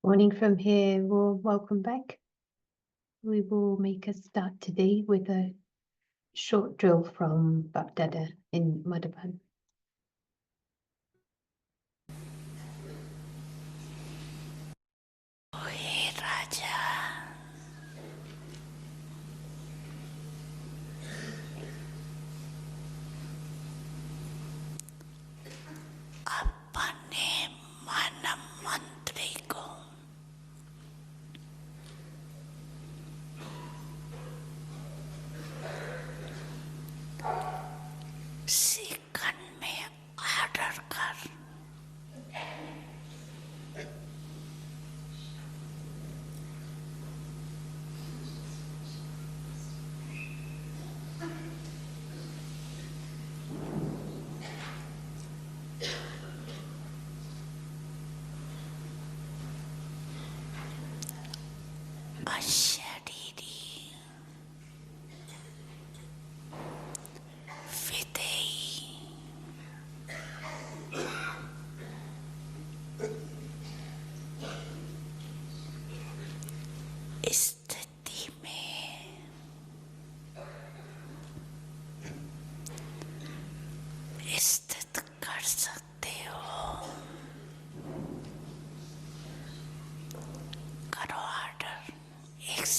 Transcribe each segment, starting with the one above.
Morning from here. Well, welcome back. We will make a start today with a short drill from Sabhyata in Madhavan. Hey Raja, अपने मन मंत्री को second में order कर। अशरीरी विधेयी स्थिति में स्थित कर सकते हो। करो order. 1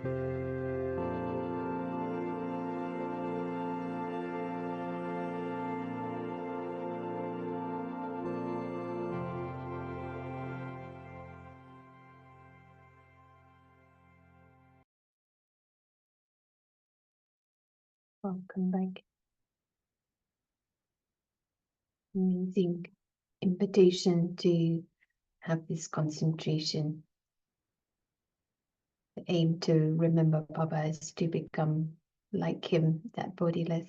Welcome back. Amazing invitation to have this concentration. The aim to remember Baba is to become like him, that bodiless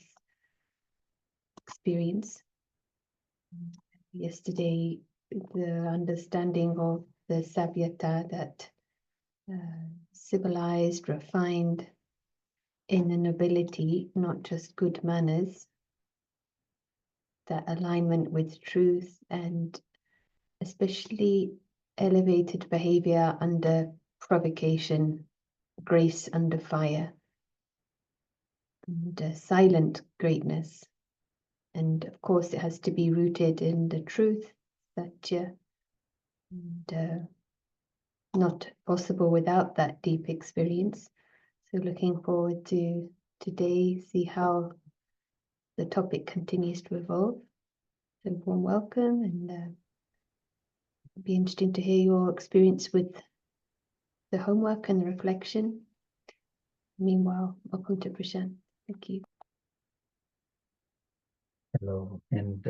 experience. Yesterday, the understanding of the Sabhyata, that civilized, refined in the nobility, not just good manners, that alignment with truth, and especially elevated behavior under provocation, grace under fire, and silent greatness. And of course, it has to be rooted in the truth, Satya, and not possible without that deep experience. So looking forward to today, see how the topic continues to evolve. So warm welcome, and it'd be interesting to hear your experience with the homework and the reflection. Meanwhile, welcome to Prashant. Thank you. Hello, and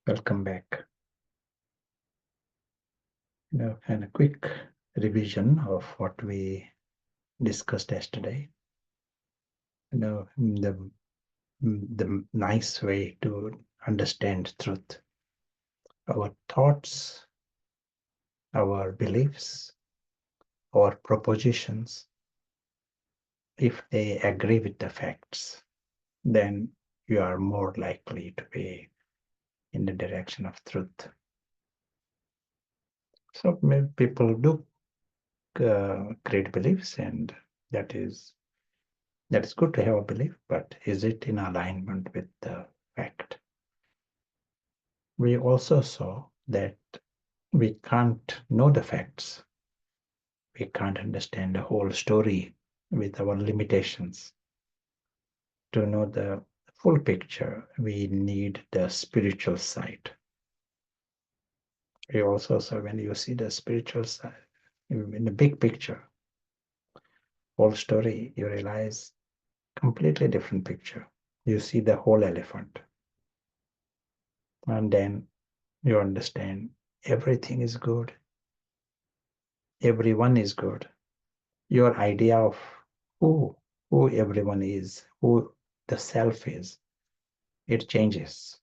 welcome back. And a quick revision of what we discussed yesterday. The nice way to understand truth. Our thoughts, our beliefs, our propositions, if they agree with the facts, then you are more likely to be in the direction of truth. So many people do create beliefs, and that is good to have a belief, but is it in alignment with the fact? We also saw that we can't know the facts. We can't understand the whole story with our limitations. To know the full picture, we need the spiritual side. We also saw when you see the spiritual side, in the big picture, whole story, you realize completely different picture. You see the whole elephant. And then you understand everything is good. Everyone is good. Your idea of who everyone is, who the self is, it changes.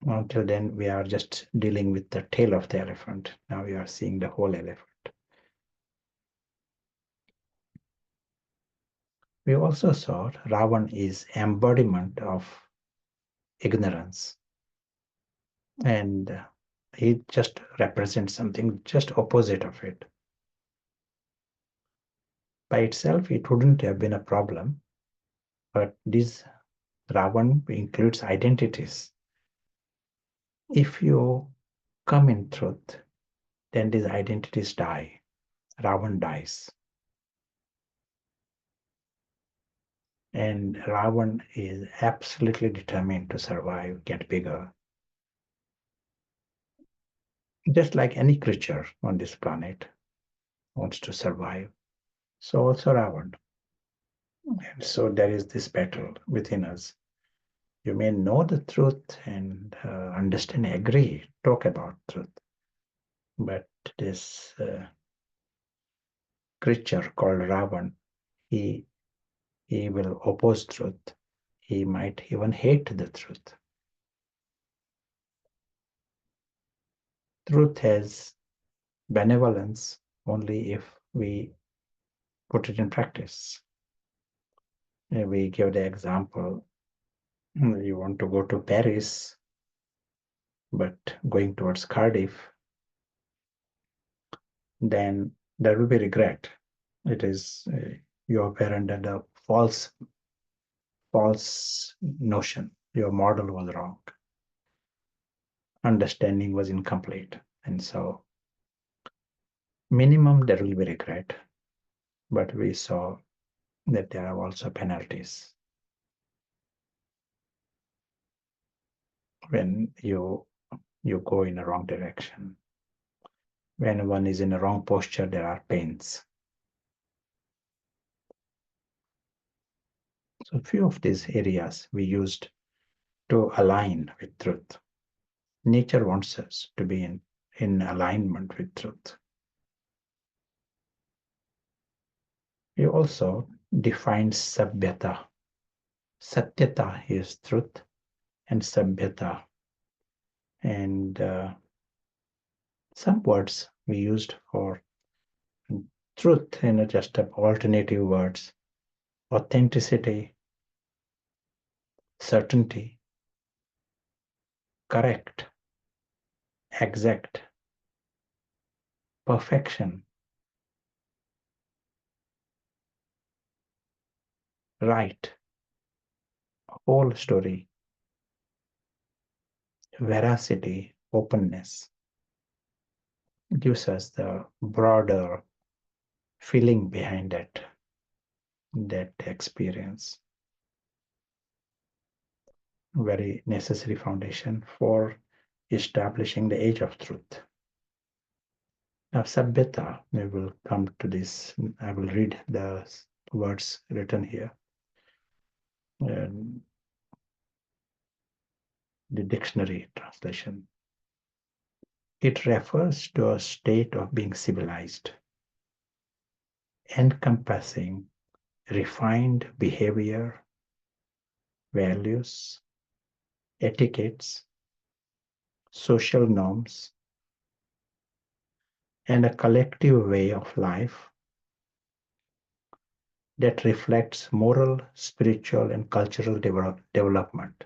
Until then, we are just dealing with the tail of the elephant. Now we are seeing the whole elephant. We also saw Ravan is embodiment of ignorance. And he just represents something just opposite of it. By itself, it wouldn't have been a problem, but this Ravan includes identities. If you come in truth, then these identities die. Ravan dies. And Ravan is absolutely determined to survive, get bigger. Just like any creature on this planet wants to survive, so also Ravan. And so there is this battle within us. You may know the truth and understand, agree, talk about truth. But this creature called Ravan, he will oppose truth. He might even hate the truth. Truth has benevolence only if we put it in practice. We give the example, you want to go to Paris, but going towards Cardiff, then there will be regret. It is you are under the false notion. Your model was wrong. Understanding was incomplete. And so minimum there will be regret, but we saw that there are also penalties when you go in a wrong direction. When one is in a wrong posture, there are pains. So a few of these areas we used to align with truth. Nature wants us to be in alignment with truth. We also defined Sabhyata. Satyata is truth, and Sabhyata. And some words we used for truth, just alternative words: authenticity, certainty, correct, exact, perfection, right, whole story, veracity, openness. Gives us the broader feeling behind that experience. Very necessary foundation for establishing the age of truth. Now, Sabhyata, we will come to this. I will read the words written here. The dictionary translation. It refers to a state of being civilized, encompassing refined behavior, values, etiquettes, social norms, and a collective way of life that reflects moral, spiritual, and cultural development.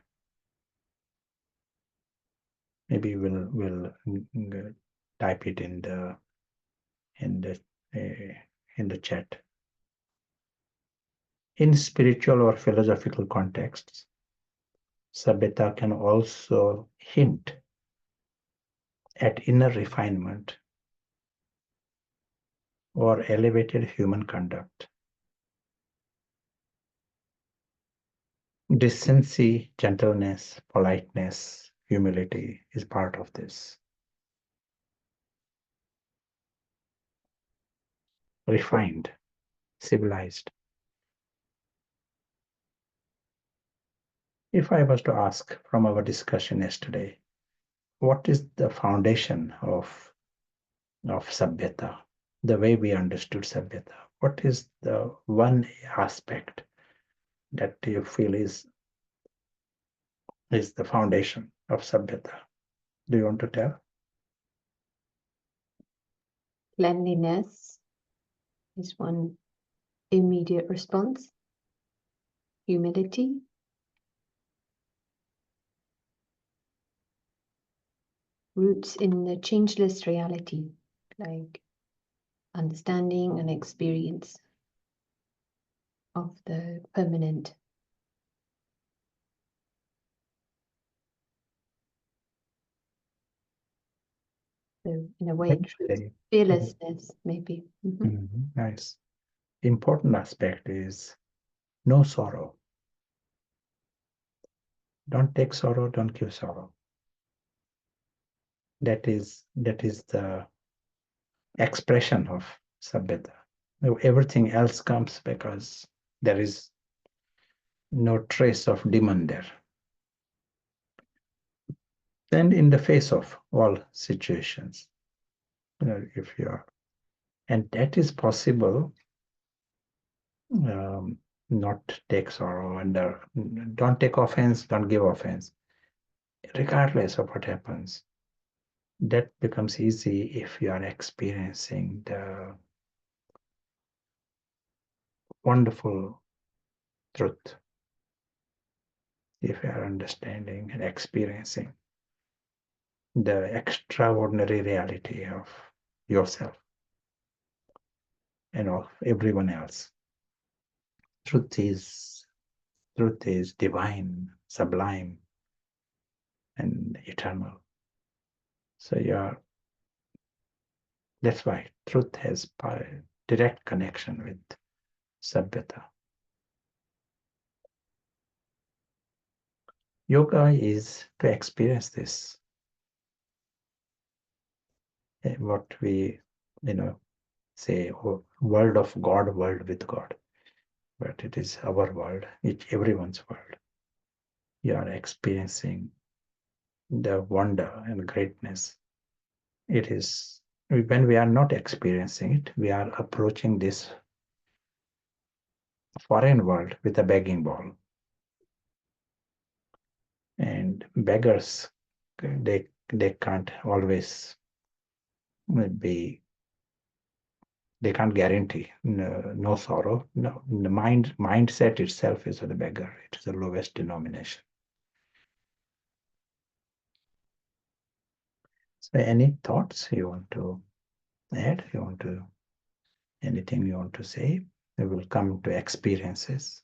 Maybe we'll type it in the in the in the chat. In spiritual or philosophical contexts, Sabhyata can also hint at inner refinement or elevated human conduct. Decency, gentleness, politeness, humility is part of this. Refined, civilized. If I was to ask from our discussion yesterday, what is the foundation of Sabhyata, the way we understood Sabhyata? What is the one aspect that you feel is the foundation of Sabhyata? Do you want to tell? Cleanliness is one immediate response. Humility, roots in the changeless reality, like understanding and experience of the permanent. So in a way, fearlessness, maybe. Nice. Important aspect is no sorrow. Don't take sorrow, don't give sorrow. That is the expression of Sabhyata. Everything else comes because there is no trace of demand there. And in the face of all situations, if you are, and that is possible, not take sorrow and don't take offense, don't give offense, regardless of what happens. That becomes easy if you are experiencing the wonderful truth, if you are understanding and experiencing the extraordinary reality of yourself and of everyone else. Truth is divine, sublime, and eternal. So That's why truth has direct connection with Sabhyata. Yoga is to experience this. What we, say, oh, world of God, world with God. But it is our world, everyone's world. You are experiencing the wonder and greatness. It is when we are not experiencing it, we are approaching this foreign world with a begging bowl. And beggars, they can't always be, they can't guarantee no sorrow. No, the mindset itself is the beggar. It is the lowest denomination. So any thoughts you want to add? Anything you want to say? We will come to experiences.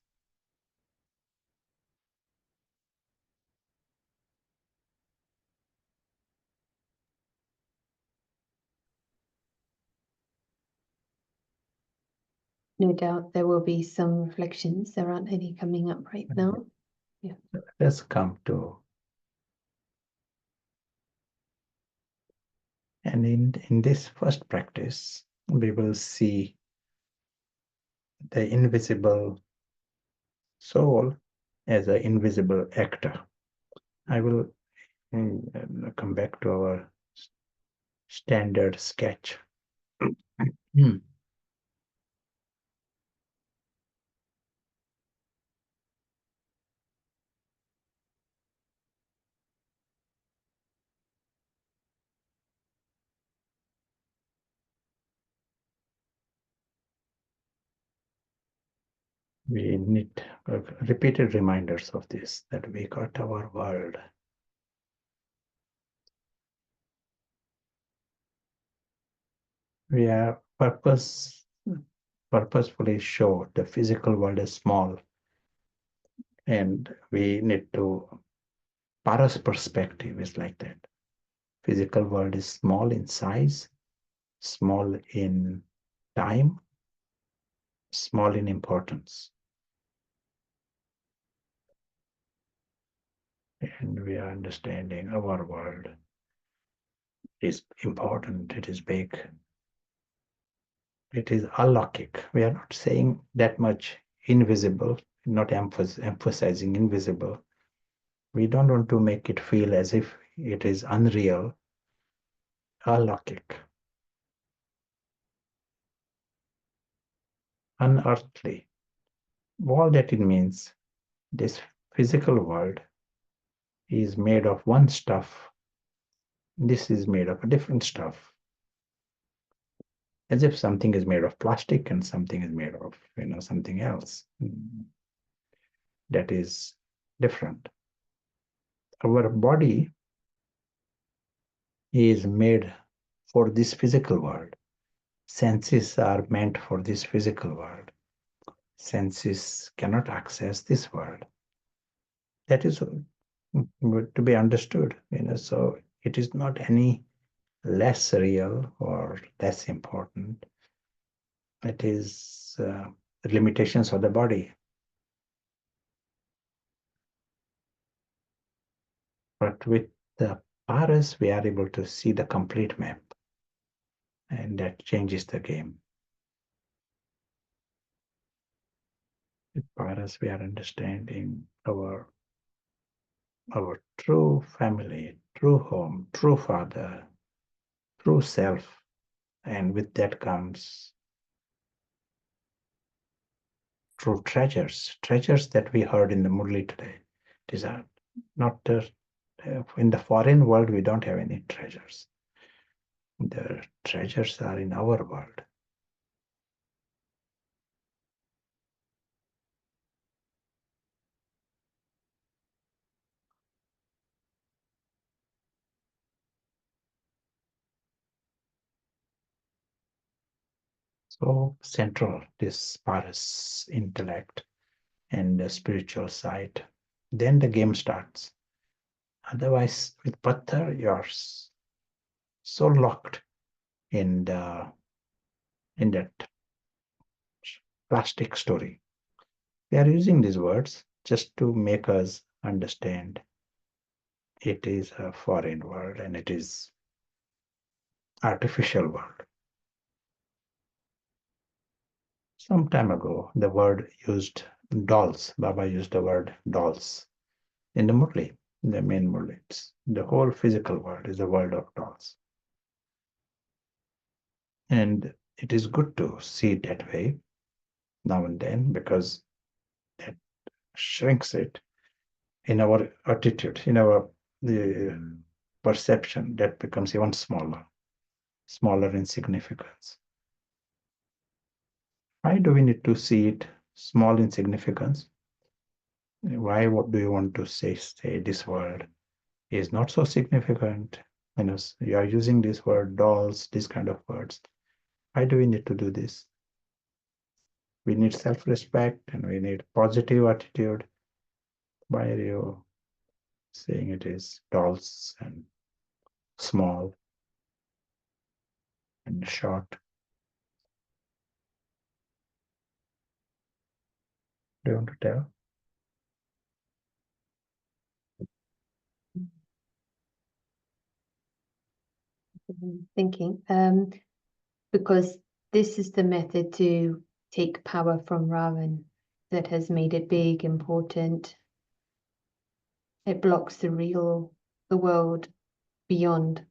No doubt there will be some reflections. There aren't any coming up right now. Yeah. Let's come to, and in this first practice, we will see the invisible soul as an invisible actor. I will come back to our standard sketch. We need repeated reminders of this, that we got our world. We are purposefully show the physical world is small, and we need to, Para's perspective is like that. Physical world is small in size, small in time, small in importance. And we are understanding our world is important, it is big, it is alokik. We are not saying that much invisible, not emphasizing invisible. We don't want to make it feel as if it is unreal, alokik, unearthly. All that it means, this physical world is made of one stuff. This is made of a different stuff. As if something is made of plastic and something is made of, something else that is different. Our body is made for this physical world. Senses are meant for this physical world. Senses cannot access this world. That is to be understood, so it is not any less real or less important. It is the limitations of the body. But with the paras, we are able to see the complete map, and that changes the game. With paras, we are understanding our true family, true home, true father, true self, and with that comes true treasures that we heard in the Murli today. These are not in the foreign world, we don't have any treasures. The treasures are in our world. So central, this paras intellect and the spiritual side. Then the game starts. Otherwise, with Patthar, you're so locked. in that plastic story. They are using these words just to make us understand it is a foreign world and it is artificial world. Some time ago, the word used dolls. Baba used the word dolls in the Murli, in the main Murli. The whole physical world is a world of dolls. And it is good to see it that way now and then because that shrinks it in our attitude, in our perception, that becomes even smaller, smaller in significance. Why do we need to see it small in significance? Why do you want to say this word is not so significant? You are using this word dolls, this kind of words. Why do we need to do this? We need self-respect and we need positive attitude. Why are you saying it is dolls and small and short? Do you want to tell? Thinking, because this is the method to take power from Ravan that has made it big, important. It blocks the world beyond.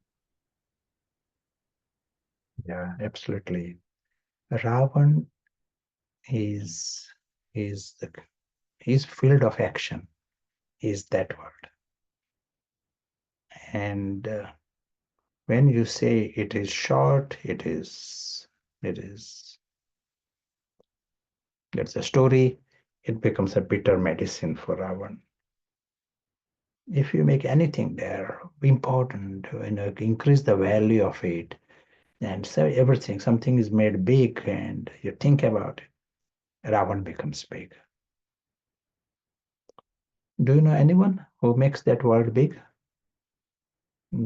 Yeah, absolutely. Ravan is the his field of action is that word. And when you say it is short, it's a story, it becomes a bitter medicine for Ravan. If you make anything there important, increase the value of it, and say everything, something is made big, and you think about it, Ravan becomes big. Do you know anyone who makes that word big?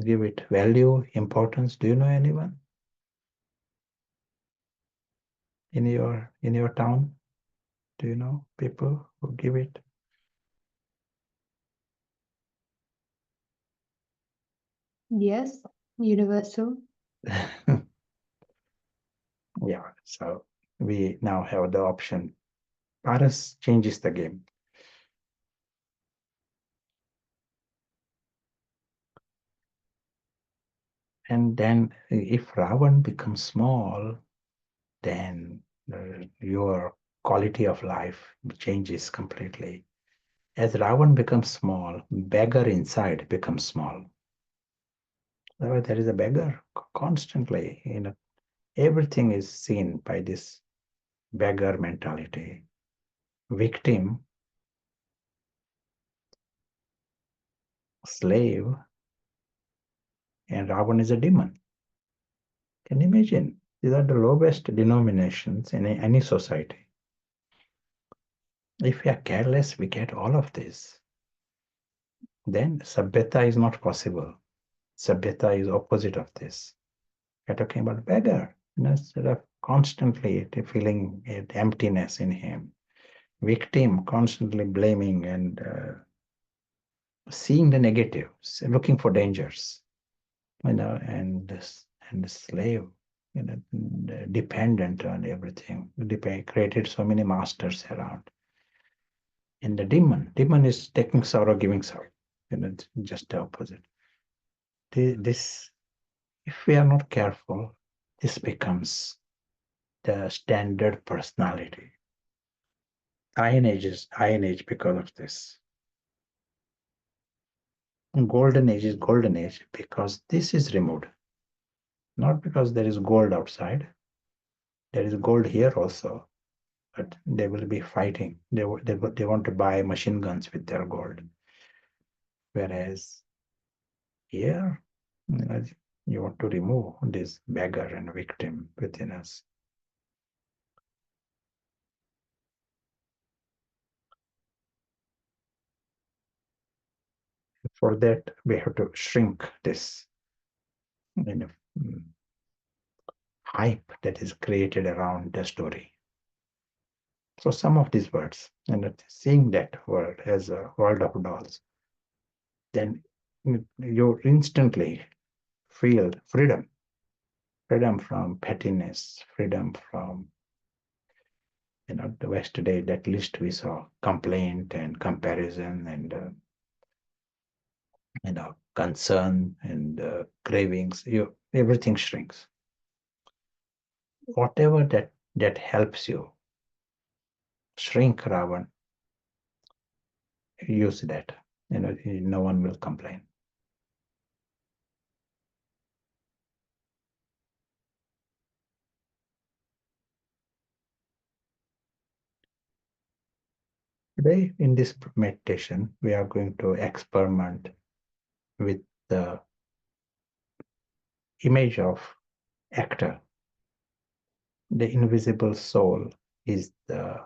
Give it value, importance. Do you know anyone in your town? Do you know people who give it? Yes, universal. Yeah, so we now have the option. Paras changes the game. And then if Ravan becomes small, then your quality of life changes completely. As Ravan becomes small, beggar inside becomes small. Otherwise, there is a beggar constantly. Everything is seen by this beggar mentality. Victim, slave, and Ravan is a demon. Can you imagine? These are the lowest denominations in any society. If we are careless, we get all of this. Then Sabhyata is not possible. Sabhyata is opposite of this. We're talking about beggar, instead of constantly feeling emptiness in him. Victim, constantly blaming and seeing the negatives, looking for dangers, and the slave, dependent on everything. Created so many masters around. And the demon is taking sorrow, giving sorrow. Just the opposite. This, if we are not careful, this becomes the standard personality. Iron Age because of this. Golden Age is Golden Age because this is removed. Not because there is gold outside. There is gold here also, but they will be fighting. They want to buy machine guns with their gold. Whereas here, you want to remove this beggar and victim within us. For that, we have to shrink this. hype that is created around the story. So some of these words, and seeing that word as a world of dolls, then you instantly feel freedom, freedom from pettiness, freedom from, the West today, that list we saw, complaint and comparison and, concern and cravings, everything shrinks. Whatever that helps you shrink Ravan, use that. No one will complain. Today, in this meditation, we are going to experiment with the image of actor. The invisible soul is the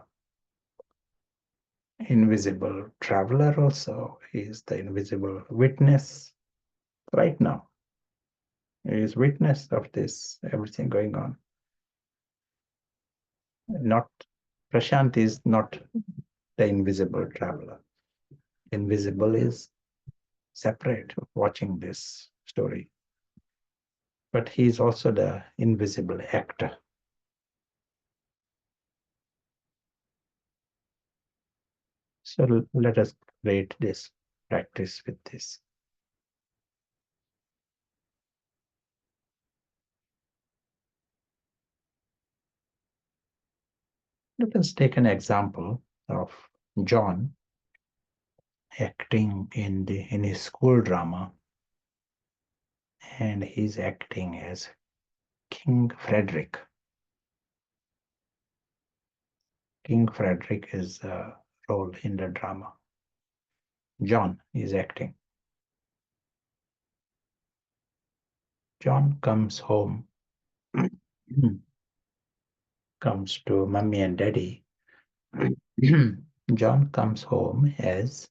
invisible traveler, also is the invisible witness right now. He is witness of this, everything going on. Not Prashant is not the invisible traveler. Invisible is separate, watching this story. But he is also the invisible actor. So let us create this practice with this. Let us take an example of John acting in his school drama, and he's acting as King Frederick. King Frederick is a role in the drama. John is acting. John comes home, comes to mommy and daddy. John comes home as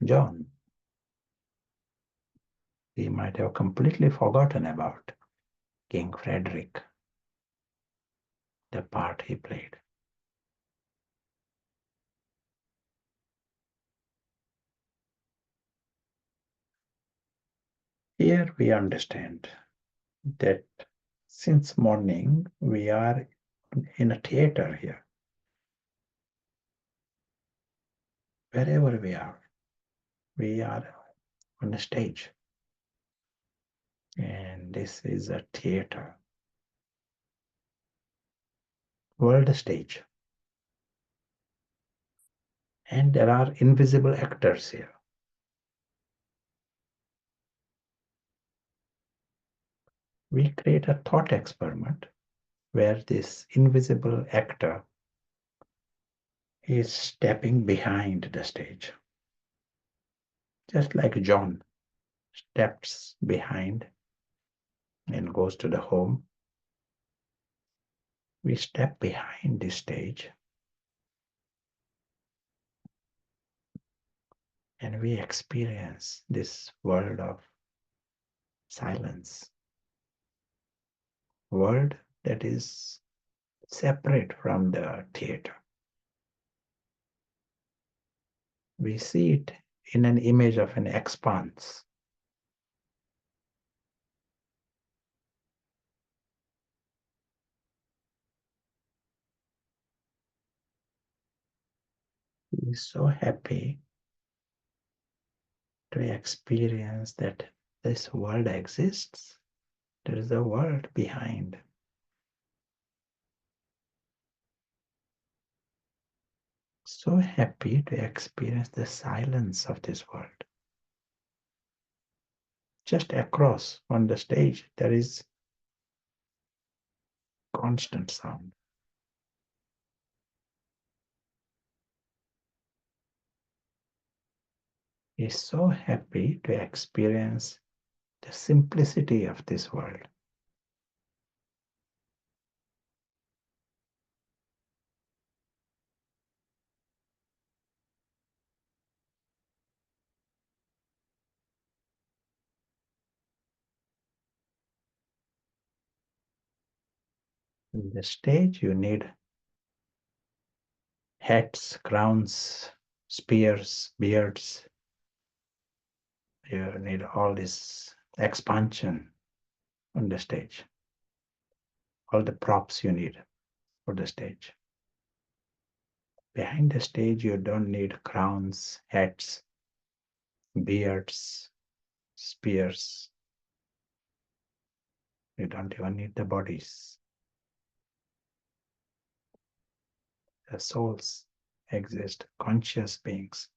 John. He might have completely forgotten about King Frederick, the part he played. Here we understand that since morning we are in a theater here. Wherever we are on a stage. And this is a theater, world stage. And there are invisible actors here. We create a thought experiment where this invisible actor is stepping behind the stage. Just like John steps behind and goes to the home, we step behind the stage and we experience this world of silence, world that is separate from the theater. We see it in an image of an expanse. We're so happy to experience that this world exists. There is a world behind. So happy to experience the silence of this world. Just across on the stage, there is constant sound. He's so happy to experience the simplicity of this world. In the stage, you need hats, crowns, spears, beards. You need all this expansion on the stage, all the props you need for the stage. Behind the stage, you don't need crowns, hats, beards, spears. You don't even need the bodies. The souls exist, conscious beings,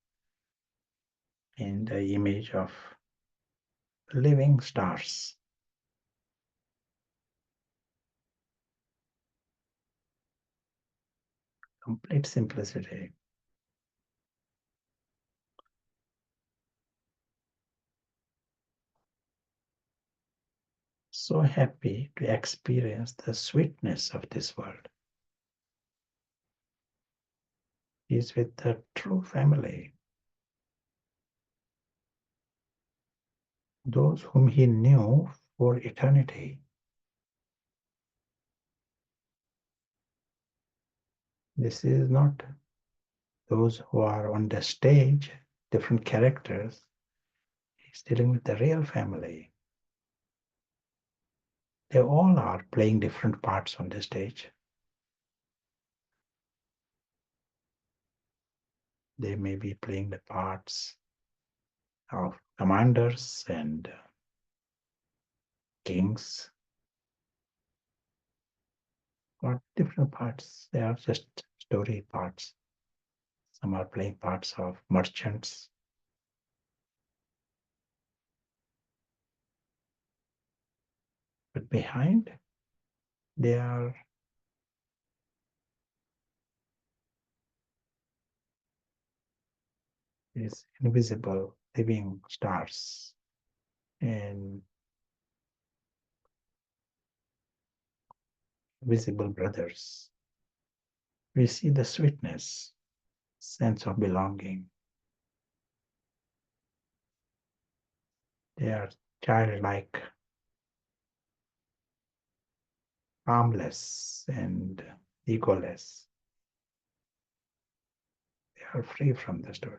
in the image of living stars. Complete simplicity. So happy to experience the sweetness of this world. He is with the true family, those whom he knew for eternity. This is not those who are on the stage, different characters. He's dealing with the real family. They all are playing different parts on the stage. They may be playing the parts of commanders and kings, or different parts. They are just story parts. Some are playing parts of merchants. But behind, they are these invisible living stars and visible brothers. We see the sweetness, sense of belonging. They are childlike, harmless, and egoless. They are free from the story.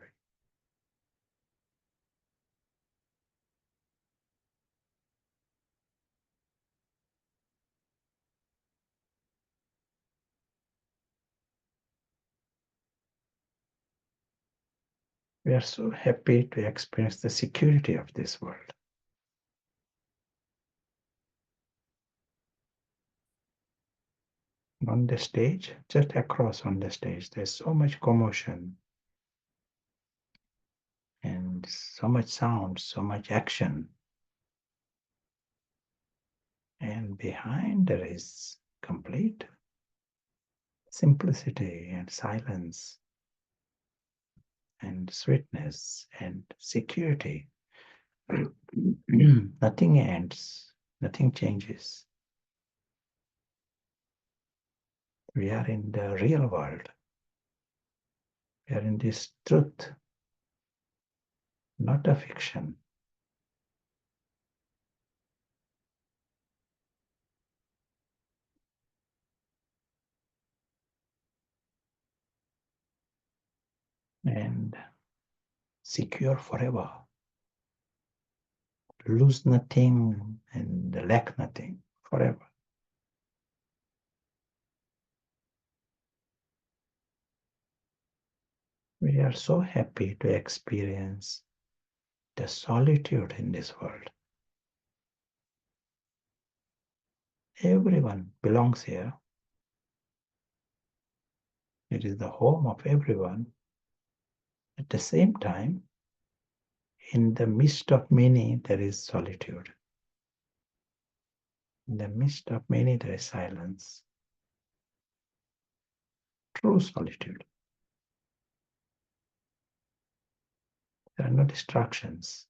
We are so happy to experience the security of this world. On the stage, just across on the stage, there's so much commotion and so much sound, so much action. And behind there is complete simplicity and silence and sweetness and security. Nothing ends, nothing changes. We are in the real world. We are in this truth, not a fiction. And secure forever. Lose nothing and lack nothing forever. We are so happy to experience the solitude in this world. Everyone belongs here. It is the home of everyone. At the same time, in the midst of many, there is solitude. In the midst of many, there is silence. True solitude. There are no distractions.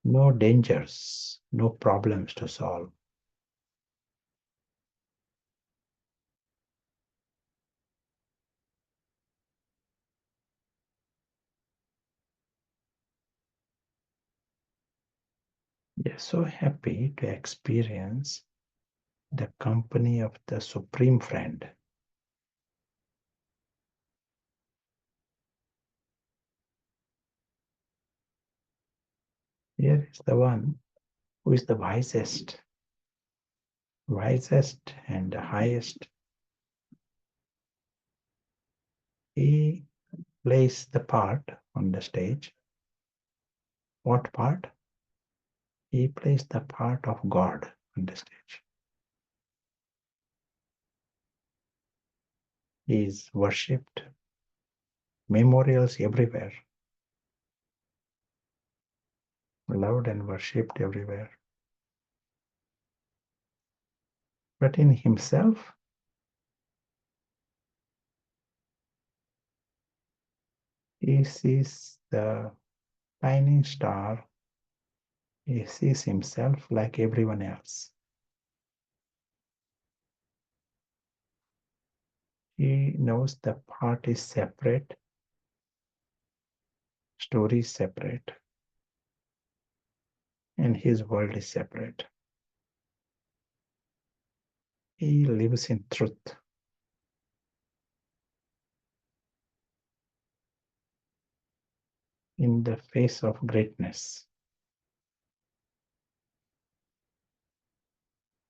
No dangers, no problems to solve. We are so happy to experience the company of the Supreme Friend. Here is the one who is the wisest and the highest. He plays the part on the stage. What part? He plays the part of God on the stage. He is worshipped, memorials everywhere, loved and worshipped everywhere. But in himself, he sees the tiny star. He sees himself like everyone else. He knows the part is separate, story is separate, and his world is separate. He lives in truth. In the face of greatness.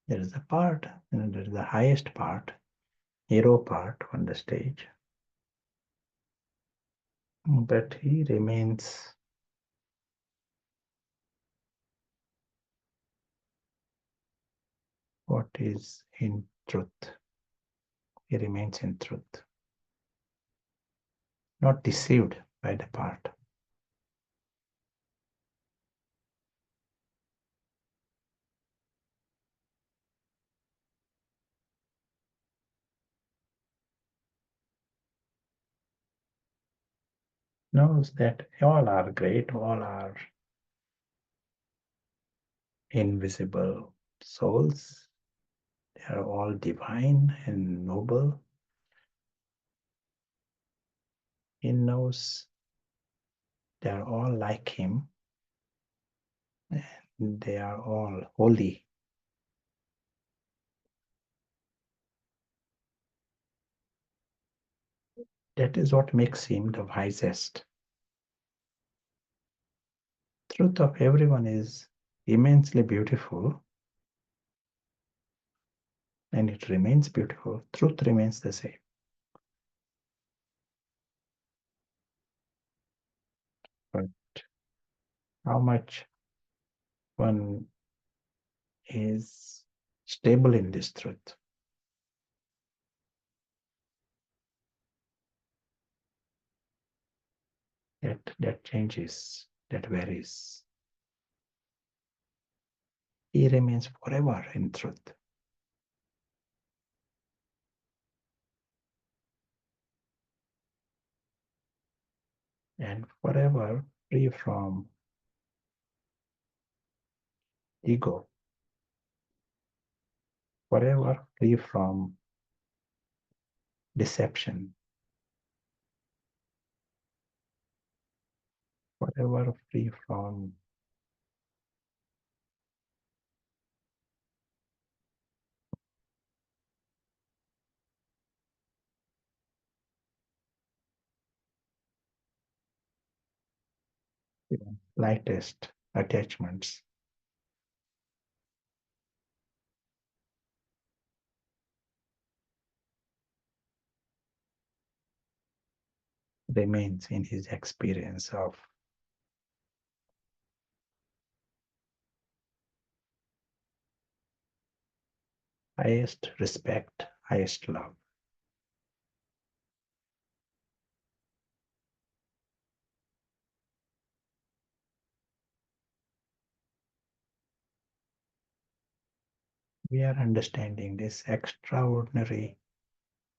There is a part, there is the highest part, hero part on the stage. But he remains what is in truth. He remains in truth. Not deceived by the part. Knows that all are great, all are invisible souls. They are all divine and noble. He knows they are all like him. And they are all holy. That is what makes him the wisest. Truth of everyone is immensely beautiful, and it remains beautiful. Truth remains the same. But how much one is stable in this truth, that changes, that varies. He remains forever in truth. And forever free from ego, forever free from deception, forever free from lightest attachments. Remains in his experience of highest respect, highest love. We are understanding this extraordinary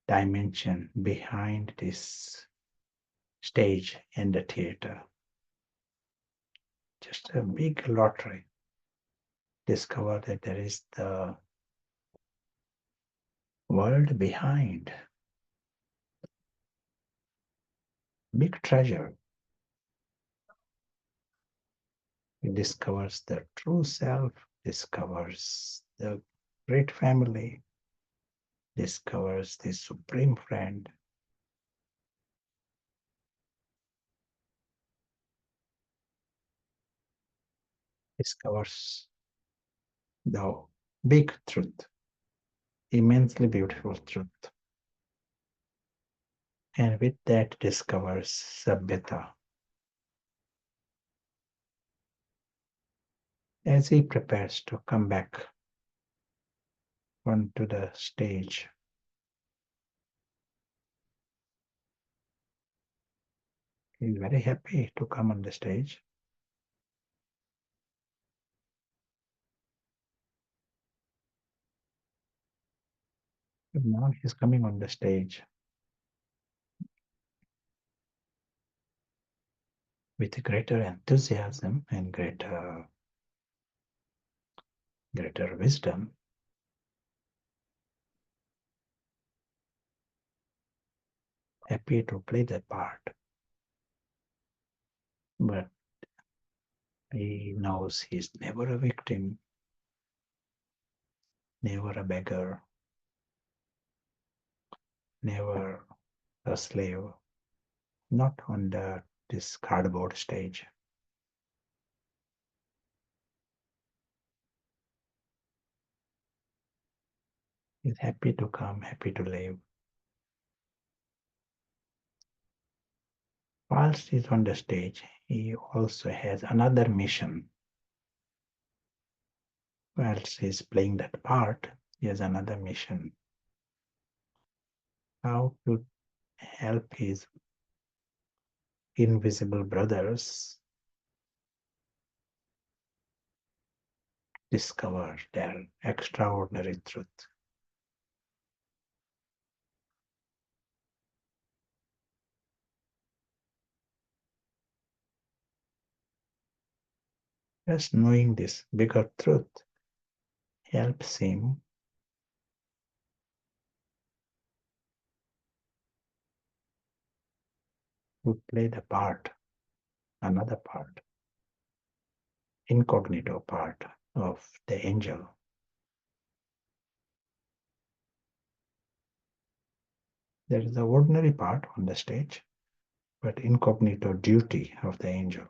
dimension behind this stage in the theater. Just a big lottery. Discover that there is the world behind. Big treasure. He discovers the true self, discovers the great family, discovers the supreme friend, discovers the big truth, immensely beautiful truth. And with that discovers Sabhyata. As he prepares to come back onto the stage, he's very happy to come on the stage. But now he's coming on the stage with greater enthusiasm and greater wisdom, happy to play that part. But he knows he's never a victim, never a beggar, never a slave, not on this cardboard stage. He's happy to come, happy to live. Whilst he's on the stage, he also has another mission. Whilst he's playing that part, he has another mission. How to help his invisible brothers discover their extraordinary truth. Just knowing this bigger truth helps him to play the part, another part, incognito part of the angel. There is the ordinary part on the stage, but incognito duty of the angel.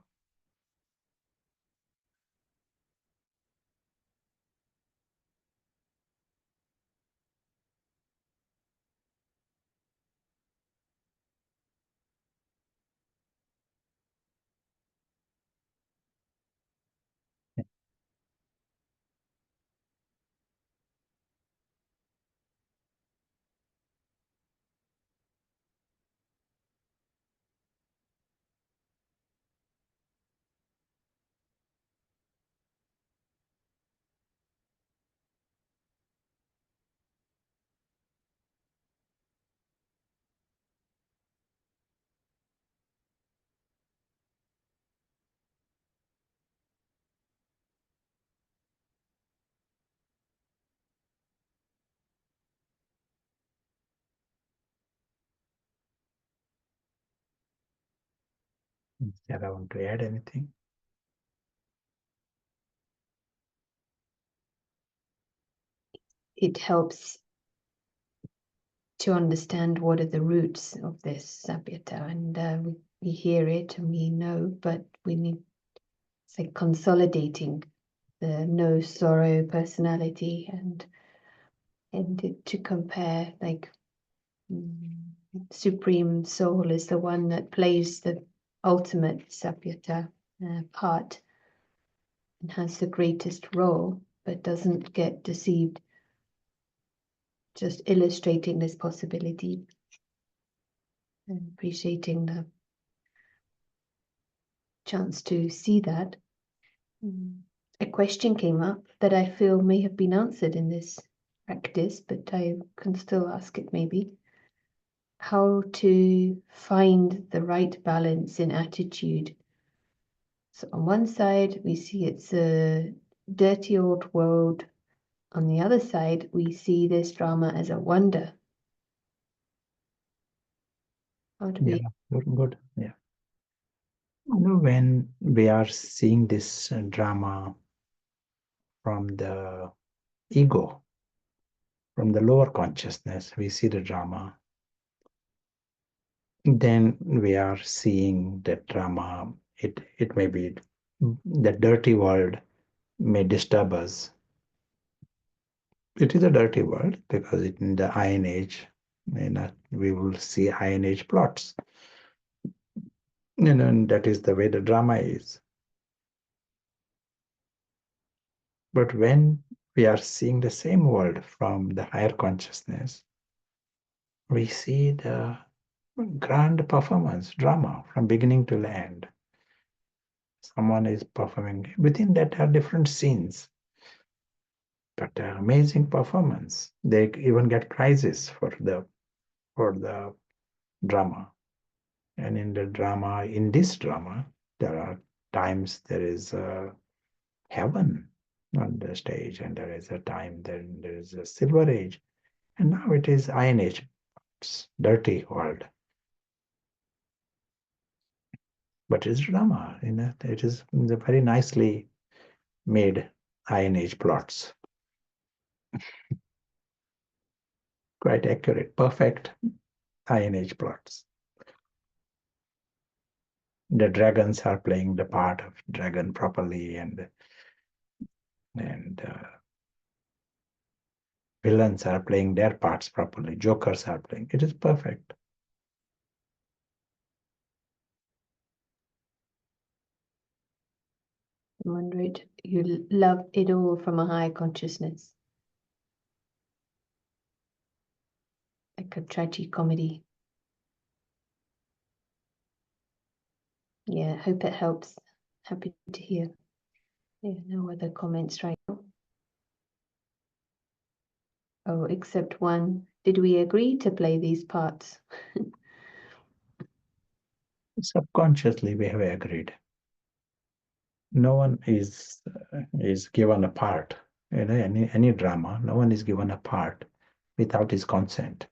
I want to add anything? It helps to understand what are the roots of this Sabhyata, and we hear it and we know, but we need, it's like consolidating the no sorrow personality and it to compare, like Supreme Soul is the one that plays the ultimate Sabhyata part and has the greatest role, but doesn't get deceived, just illustrating this possibility and appreciating the chance to see that. A question came up that I feel may have been answered in this practice, but I can still ask it maybe. How to find the right balance in attitude. So on one side, we see it's a dirty old world. On the other side, we see this drama as a wonder. How do we? Good. Yeah. When we are seeing this drama from the ego, from the lower consciousness, we see the drama. Then we are seeing that drama. It may be the dirty world may disturb us. It is a dirty world because in the Iron Age, we will see Iron Age plots. And that is the way the drama is. But when we are seeing the same world from the higher consciousness, we see the grand performance, drama from beginning to end. Someone is performing. Within that are different scenes, but amazing performance. They even get prizes for the drama. And in this drama, there are times there is heaven on the stage, and there is a time then there is a silver age, and now it is Iron Age, it's dirty world. But it's drama, it is the very nicely made Iron Age plots. Quite accurate, perfect Iron Age plots. The dragons are playing the part of dragon properly, and villains are playing their parts properly. Jokers are playing. It is perfect. Wonder you love it all from a high consciousness, like a tragic comedy. Yeah, hope it helps. Happy to hear. Yeah, no other comments right now. Oh, except one. Did we agree to play these parts? Subconsciously, we have agreed. No one is given a part. Any drama, no one is given a part without his consent.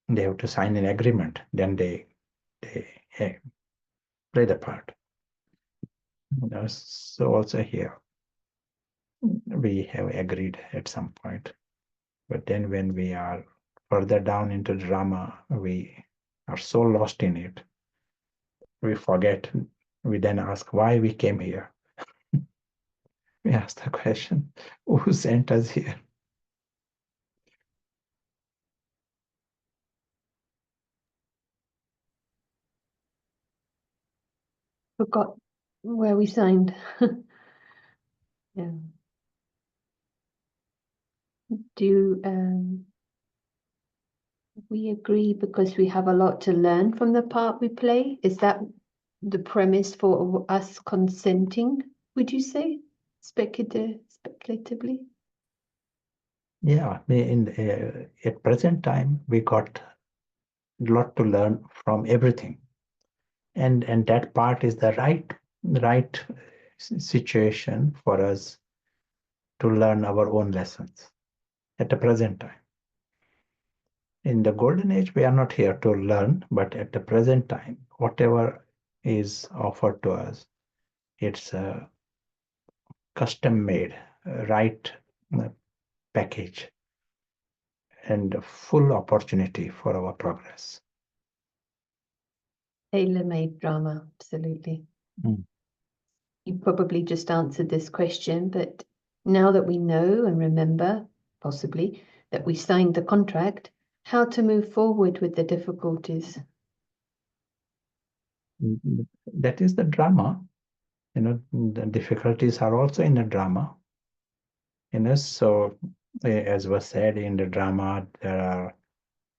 They have to sign an agreement. Then they play the part. So also here, we have agreed at some point. But then when we are further down into drama, we are so lost in it, we forget. We then ask why we came here. We ask the question, who sent us here? Forgot where we signed. Yeah. Do we agree because we have a lot to learn from the part we play? Is that the premise for us consenting, would you say? Speculatively? Yeah, at present time, we got a lot to learn from everything. And that part is the right situation for us to learn our own lessons at the present time. In the golden age, we are not here to learn, but at the present time, whatever is offered to us, it's a custom made, right package and full opportunity for our progress. Tailor-made drama, absolutely. Mm. You probably just answered this question, but now that we know and remember, possibly, that we signed the contract, how to move forward with the difficulties? That is the drama. The difficulties are also in the drama. So as was said in the drama, there are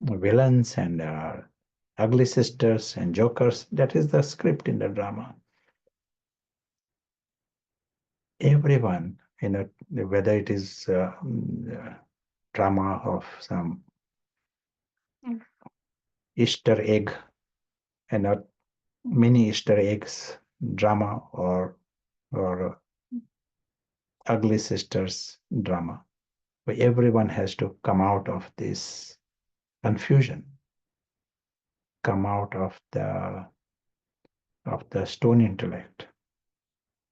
villains and there are ugly sisters and jokers. That is the script in the drama. Everyone, whether it is drama of some Easter egg and a mini Easter eggs drama or ugly sisters drama, where everyone has to come out of this confusion, come out of the of the stone intellect.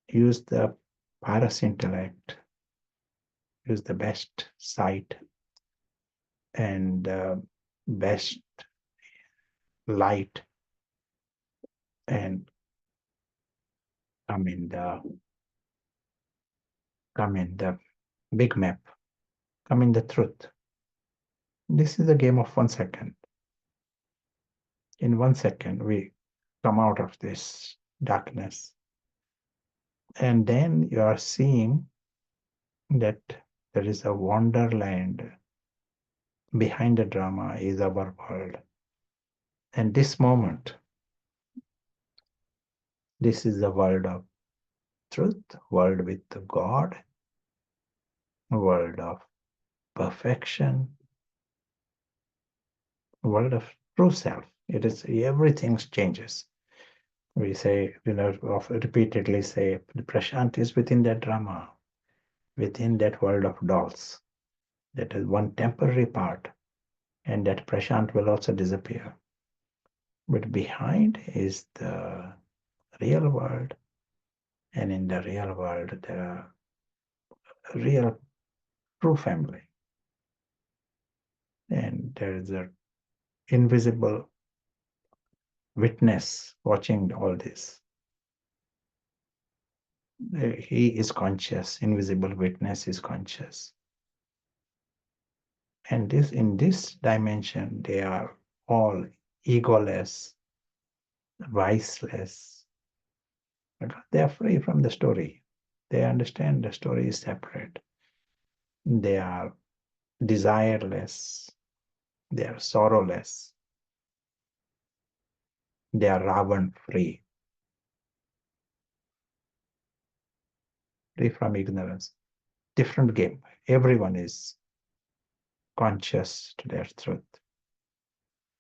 Use the paras intellect. Use the best sight and best light, and come in the big map, come in the truth. This is a game of 1 second. In 1 second, we come out of this darkness. And then you are seeing that there is a wonderland. Behind the drama is our world. And this moment, this is the world of truth, world with God, world of perfection, world of true self. It is everything changes. We say, repeatedly say, Prashant is within that drama, within that world of dolls. That is one temporary part, and that Prashant will also disappear. But behind is the real world, and in the real world, there are real, true family. And there is an invisible witness watching all this. He is conscious, invisible witness is conscious. And in this dimension, they are all egoless, viceless, because they are free from the story. They understand the story is separate. They are desireless. They are sorrowless. They are Ravan free, free from ignorance. Different game. Everyone is conscious to their truth.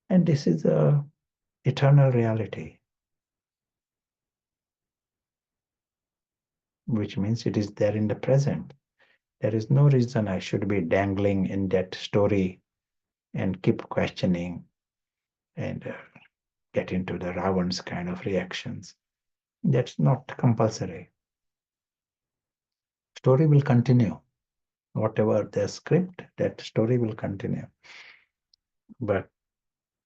And this is a eternal reality, which means it is there in the present. There is no reason I should be dangling in that story and keep questioning and get into the Ravan's kind of reactions. That's not compulsory. Story will continue. Whatever the script, that story will continue. But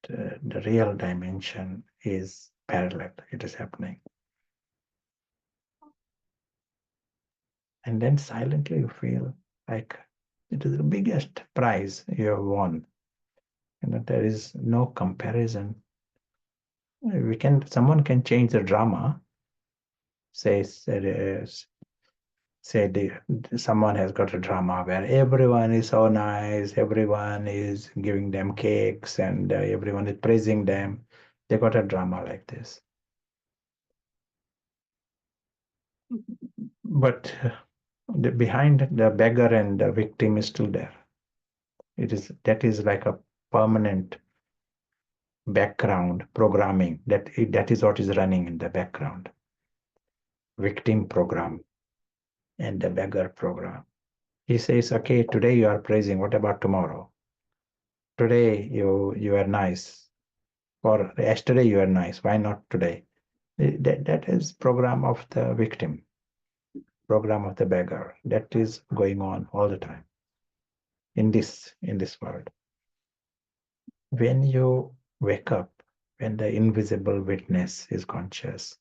the real dimension is parallel. It is happening. And then silently you feel like it is the biggest prize you have won. There is no comparison. Someone can change the drama. Say someone has got a drama where everyone is so nice, everyone is giving them cakes, and everyone is praising them. They got a drama like this. But behind the beggar and the victim is still there. That is like a permanent background programming. That is what is running in the background. Victim program and the beggar program. He says, okay, today you are praising. What about tomorrow? Today you are nice. Or yesterday you are nice. Why not today? That is program of the victim, program of the beggar. That is going on all the time in this world. When you wake up, when the invisible witness is conscious,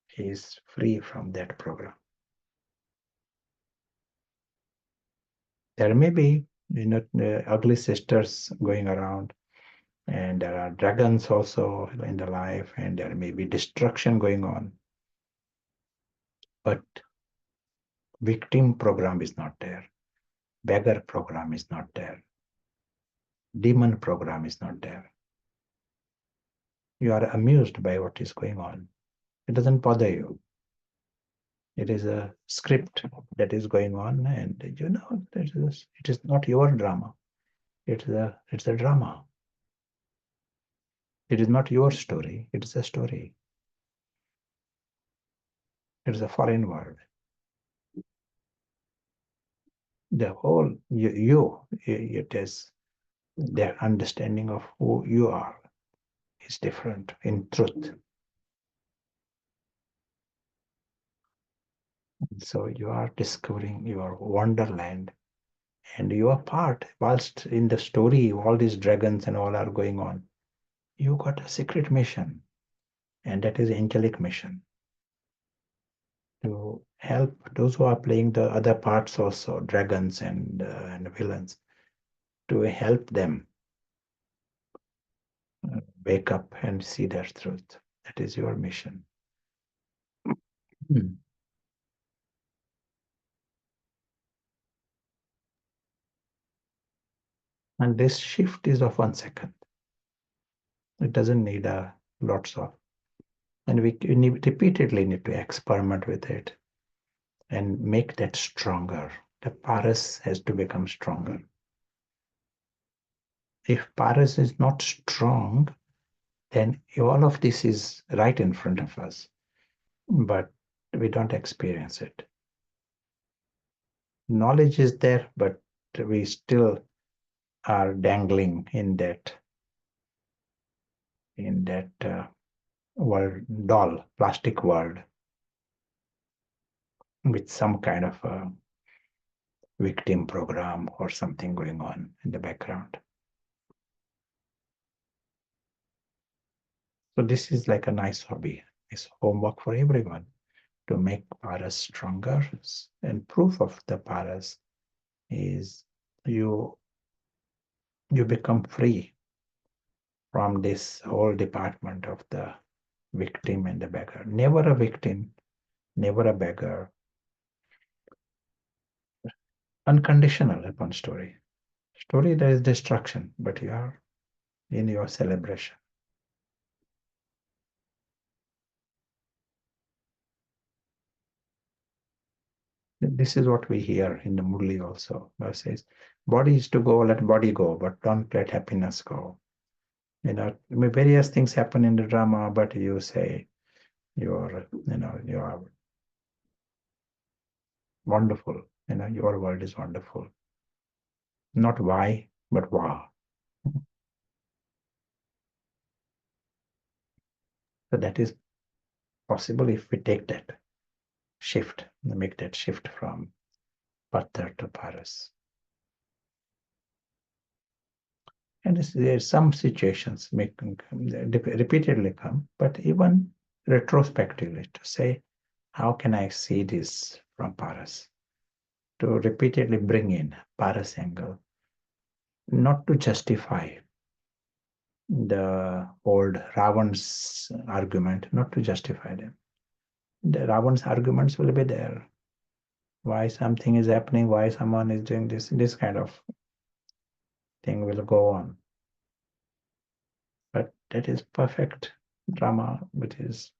he is free from that program. There may be ugly sisters going around, and there are dragons also in the life, and there may be destruction going on. But victim program is not there. Beggar program is not there. Demon program is not there. You are amused by what is going on. It doesn't bother you. It is a script that is going on, and it is not your drama. It's a drama. It is not your story. It is a story. It is a foreign world. The whole it is their understanding of who you are is different in truth. So you are discovering your wonderland, and you are part, whilst in the story all these dragons and all are going on, you got a secret mission, and that is angelic mission, to help those who are playing the other parts also, dragons and villains, to help them wake up and see their truth. That is your mission. Hmm. And this shift is of 1 second. It doesn't need lots of, and we repeatedly need to experiment with it and make that stronger. The paras has to become stronger. If paras is not strong, then all of this is right in front of us, but we don't experience it. Knowledge is there, but we still are dangling in that world, doll, plastic world, with some kind of a victim program or something going on in the background. So this is like a nice hobby, it's homework for everyone, to make paras stronger. And proof of the paras is you become free from this whole department of the victim and the beggar. Never a victim, never a beggar. Unconditional upon story. Story, there is destruction, but you are in your celebration. This is what we hear in the Murli also. It says, body is to go, let body go, but don't let happiness go. Various things happen in the drama, but you say you are wonderful. Your world is wonderful. Not why, but wow. So that is possible if we take that shift, make that shift from Patthar to Paras. And there's some situations repeatedly come, but even retrospectively to say, how can I see this from Paras? To repeatedly bring in Paras angle, not to justify the old Ravan's argument, not to justify them. The Ravan's arguments will be there. Why something is happening, why someone is doing this kind of thing will go on. But that is perfect drama, which is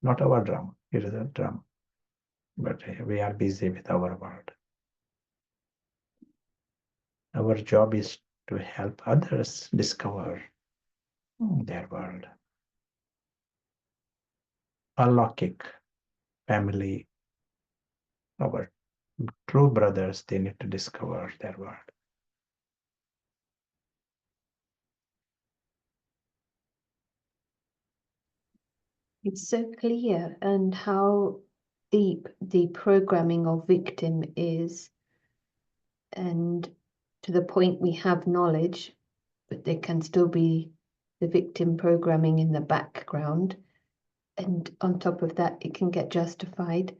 not our drama. It is a drama. But we are busy with our world. Our job is to help others discover their world. Alaukic family, our true brothers, they need to discover their world. It's so clear, and how deep the programming of victim is, and to the point we have knowledge, but there can still be the victim programming in the background, and on top of that it can get justified.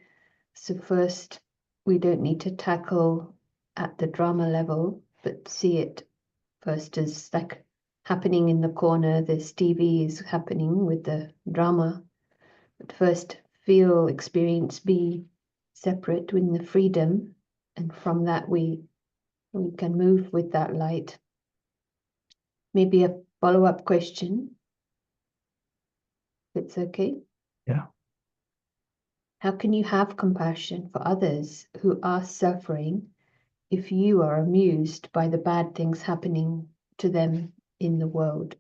So first, we don't need to tackle at the drama level, but see it first as like happening in the corner. This TV is happening with the drama, but first feel, experience, be separate in the freedom, and from that we can move with that light. Maybe a follow-up question, if it's okay. Yeah. How can you have compassion for others who are suffering if you are amused by the bad things happening to them in the world?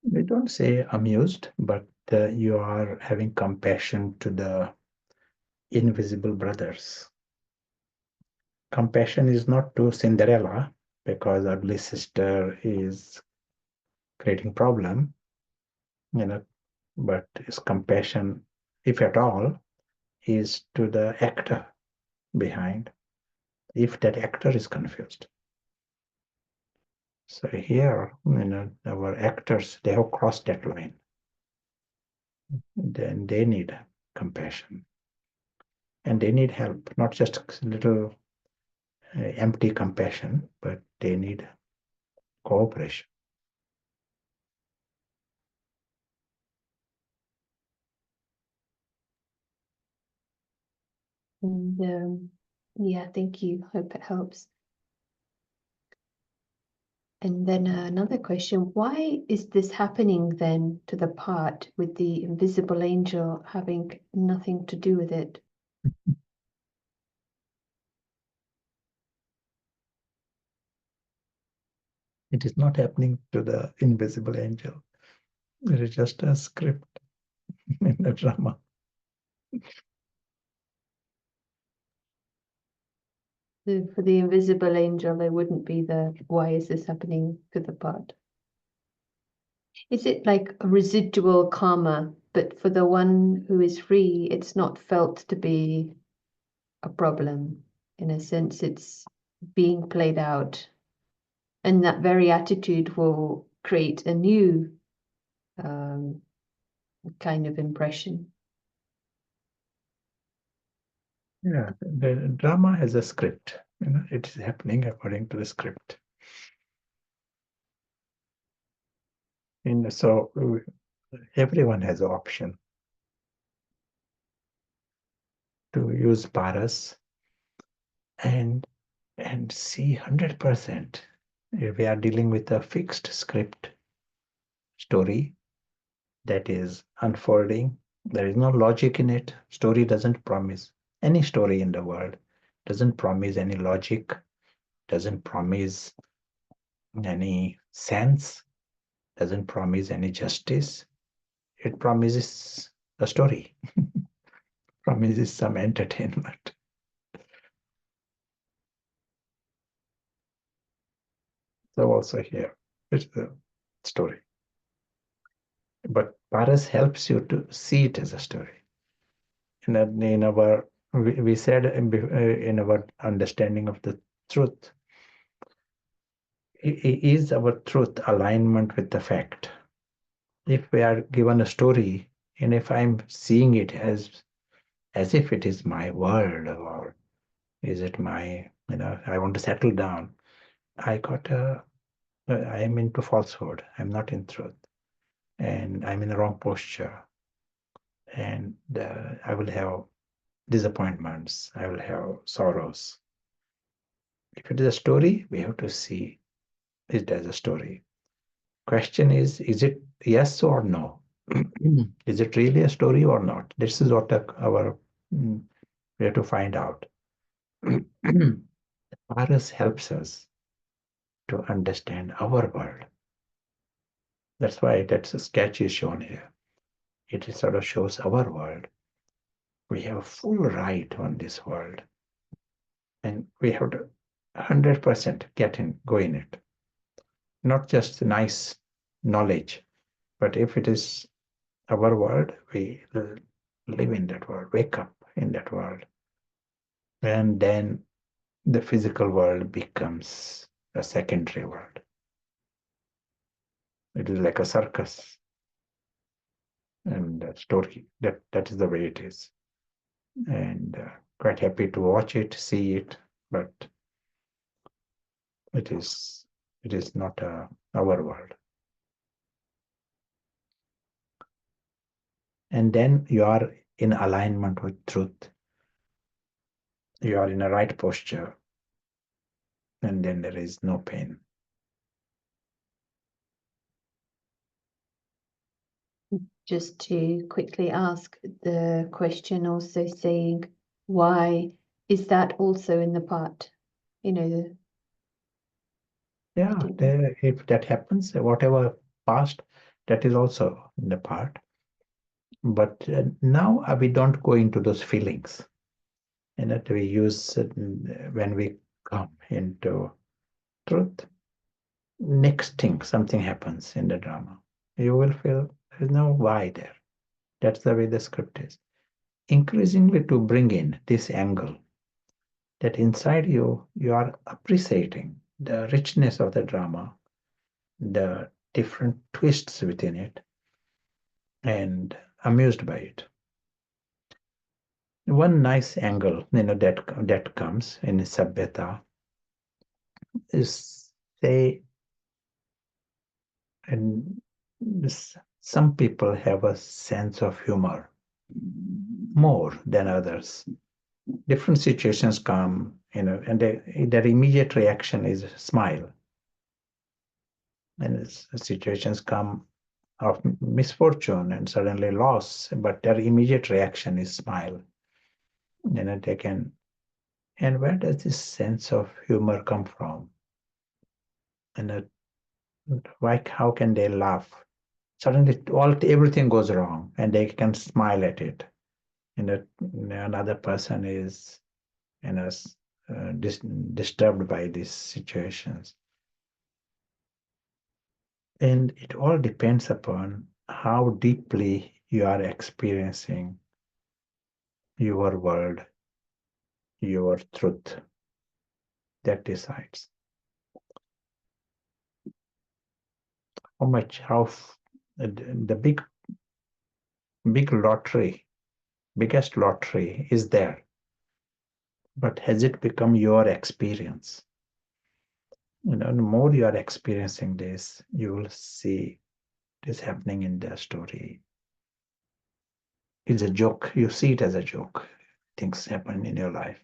We don't say amused, but you are having compassion to the invisible brothers. Compassion is not to Cinderella, because ugly sister is creating problem, but is compassion, if at all, is to the actor behind, if that actor is confused. So here, our actors, they have crossed that line. Then they need compassion. And they need help, not just little empty compassion, but they need cooperation. And yeah, thank you. Hope it helps. And then another question, why is this happening then to the part with the invisible angel having nothing to do with it? It is not happening to the invisible angel. It is just a script in the drama. So for the invisible angel, there wouldn't be the why is this happening to the part? Is it like a residual karma, but for the one who is free, it's not felt to be a problem? In a sense, it's being played out. And that very attitude will create a new kind of impression. Yeah, the drama has a script. It is happening according to the script. And so everyone has an option to use paras and see 100%. If we are dealing with a fixed script story that is unfolding, there is no logic in it. Story doesn't promise, any story in the world doesn't promise any logic, doesn't promise any sense, doesn't promise any justice. It promises a story, promises some entertainment. So also here, it's the story. But Paras helps you to see it as a story. In our, we said in our understanding of the truth, is our truth alignment with the fact? If we are given a story, and if I'm seeing it as if it is my world, or is it my, I want to settle down, I am into falsehood. I'm not in truth, and I'm in the wrong posture, and I will have disappointments. I will have sorrows. If it is a story, we have to see it as a story. Question is it yes or no? Is it really a story or not? This is what we have to find out. Paras helps us to understand our world. That's why that sketch is shown here. It sort of shows our world. We have full right on this world, and we have to 100% go in it. Not just nice knowledge, but if it is our world, we live in that world, wake up in that world. And then the physical world becomes a secondary world. It is like a circus and a story. That is the way it is. And quite happy to watch it, see it, but it is not our world. And then you are in alignment with truth. You are in a right posture, and then there is no pain. Just to quickly ask the question, also saying, why is that also in the part? Yeah, if that happens, whatever past, that is also in the part. But now we don't go into those feelings, and that we use when we come into truth. next thing, something happens in the drama, you will feel there's no why there. That's the way the script is. Increasingly to bring in this angle that inside you, you are appreciating the richness of the drama, the different twists within it, and amused by it. One nice angle, that comes in Sabhyata is, say, and some people have a sense of humor more than others. Different situations come, and their immediate reaction is smile. And situations come of misfortune and suddenly loss, but their immediate reaction is smile. They can. And where does this sense of humor come from? And why? How can they laugh? Suddenly, everything goes wrong, and they can smile at it. Another person is, you know, disturbed by these situations. And it all depends upon how deeply you are experiencing your world, your truth. That decides how much, the big lottery, biggest lottery is there. But has it become your experience? The more you are experiencing this, you will see this happening in the story. It's a joke. You see it as a joke. Things happen in your life.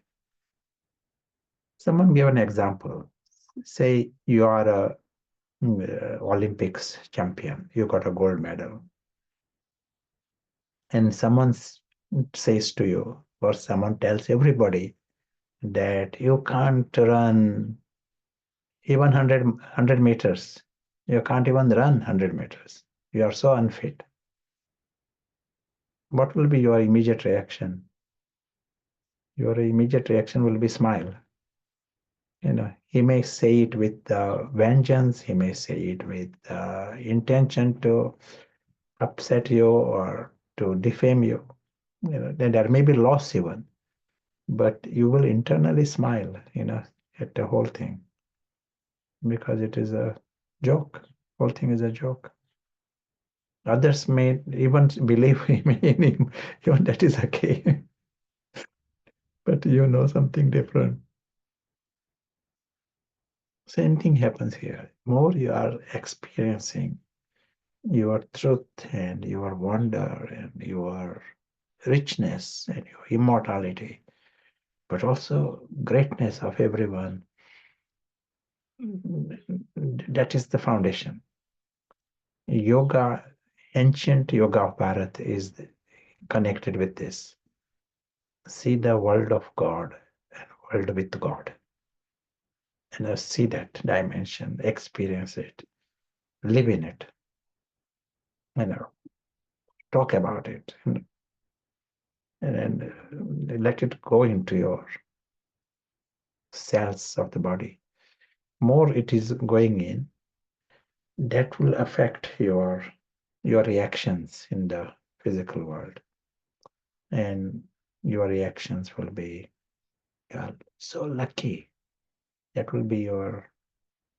Someone gave an example. Say you are a Olympics champion. You got a gold medal. And someone says to you, or someone tells everybody that you can't run even 100 meters. You can't even run 100 meters. You are so unfit. What will be your immediate reaction? Your immediate reaction will be smile. He may say it with vengeance. He may say it with intention to upset you or to defame you. Then there may be loss even, but you will internally smile, at the whole thing, because it is a joke. Whole thing is a joke. Others may even believe in him, even that is okay. But something different. Same thing happens here. More you are experiencing your truth and your wonder and your richness and your immortality, but also greatness of everyone. That is the foundation. Yoga, ancient yoga of Bharat is connected with this. See the world of God and world with God. And see that dimension, experience it, live in it, talk about it, and let it go into your cells of the body. More it is going in, that will affect your reactions in the physical world. And your reactions will be, you are so lucky. That will be your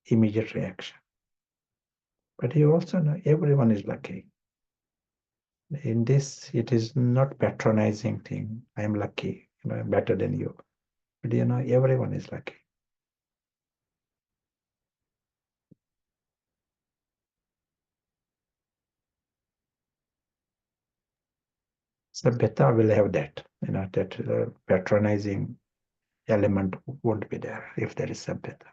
immediate reaction. But you also know everyone is lucky. In this, it is not patronizing thing. I am lucky, better than you. But everyone is lucky. Sabhyata will have that, that patronizing element won't be there if there is Sabhyata.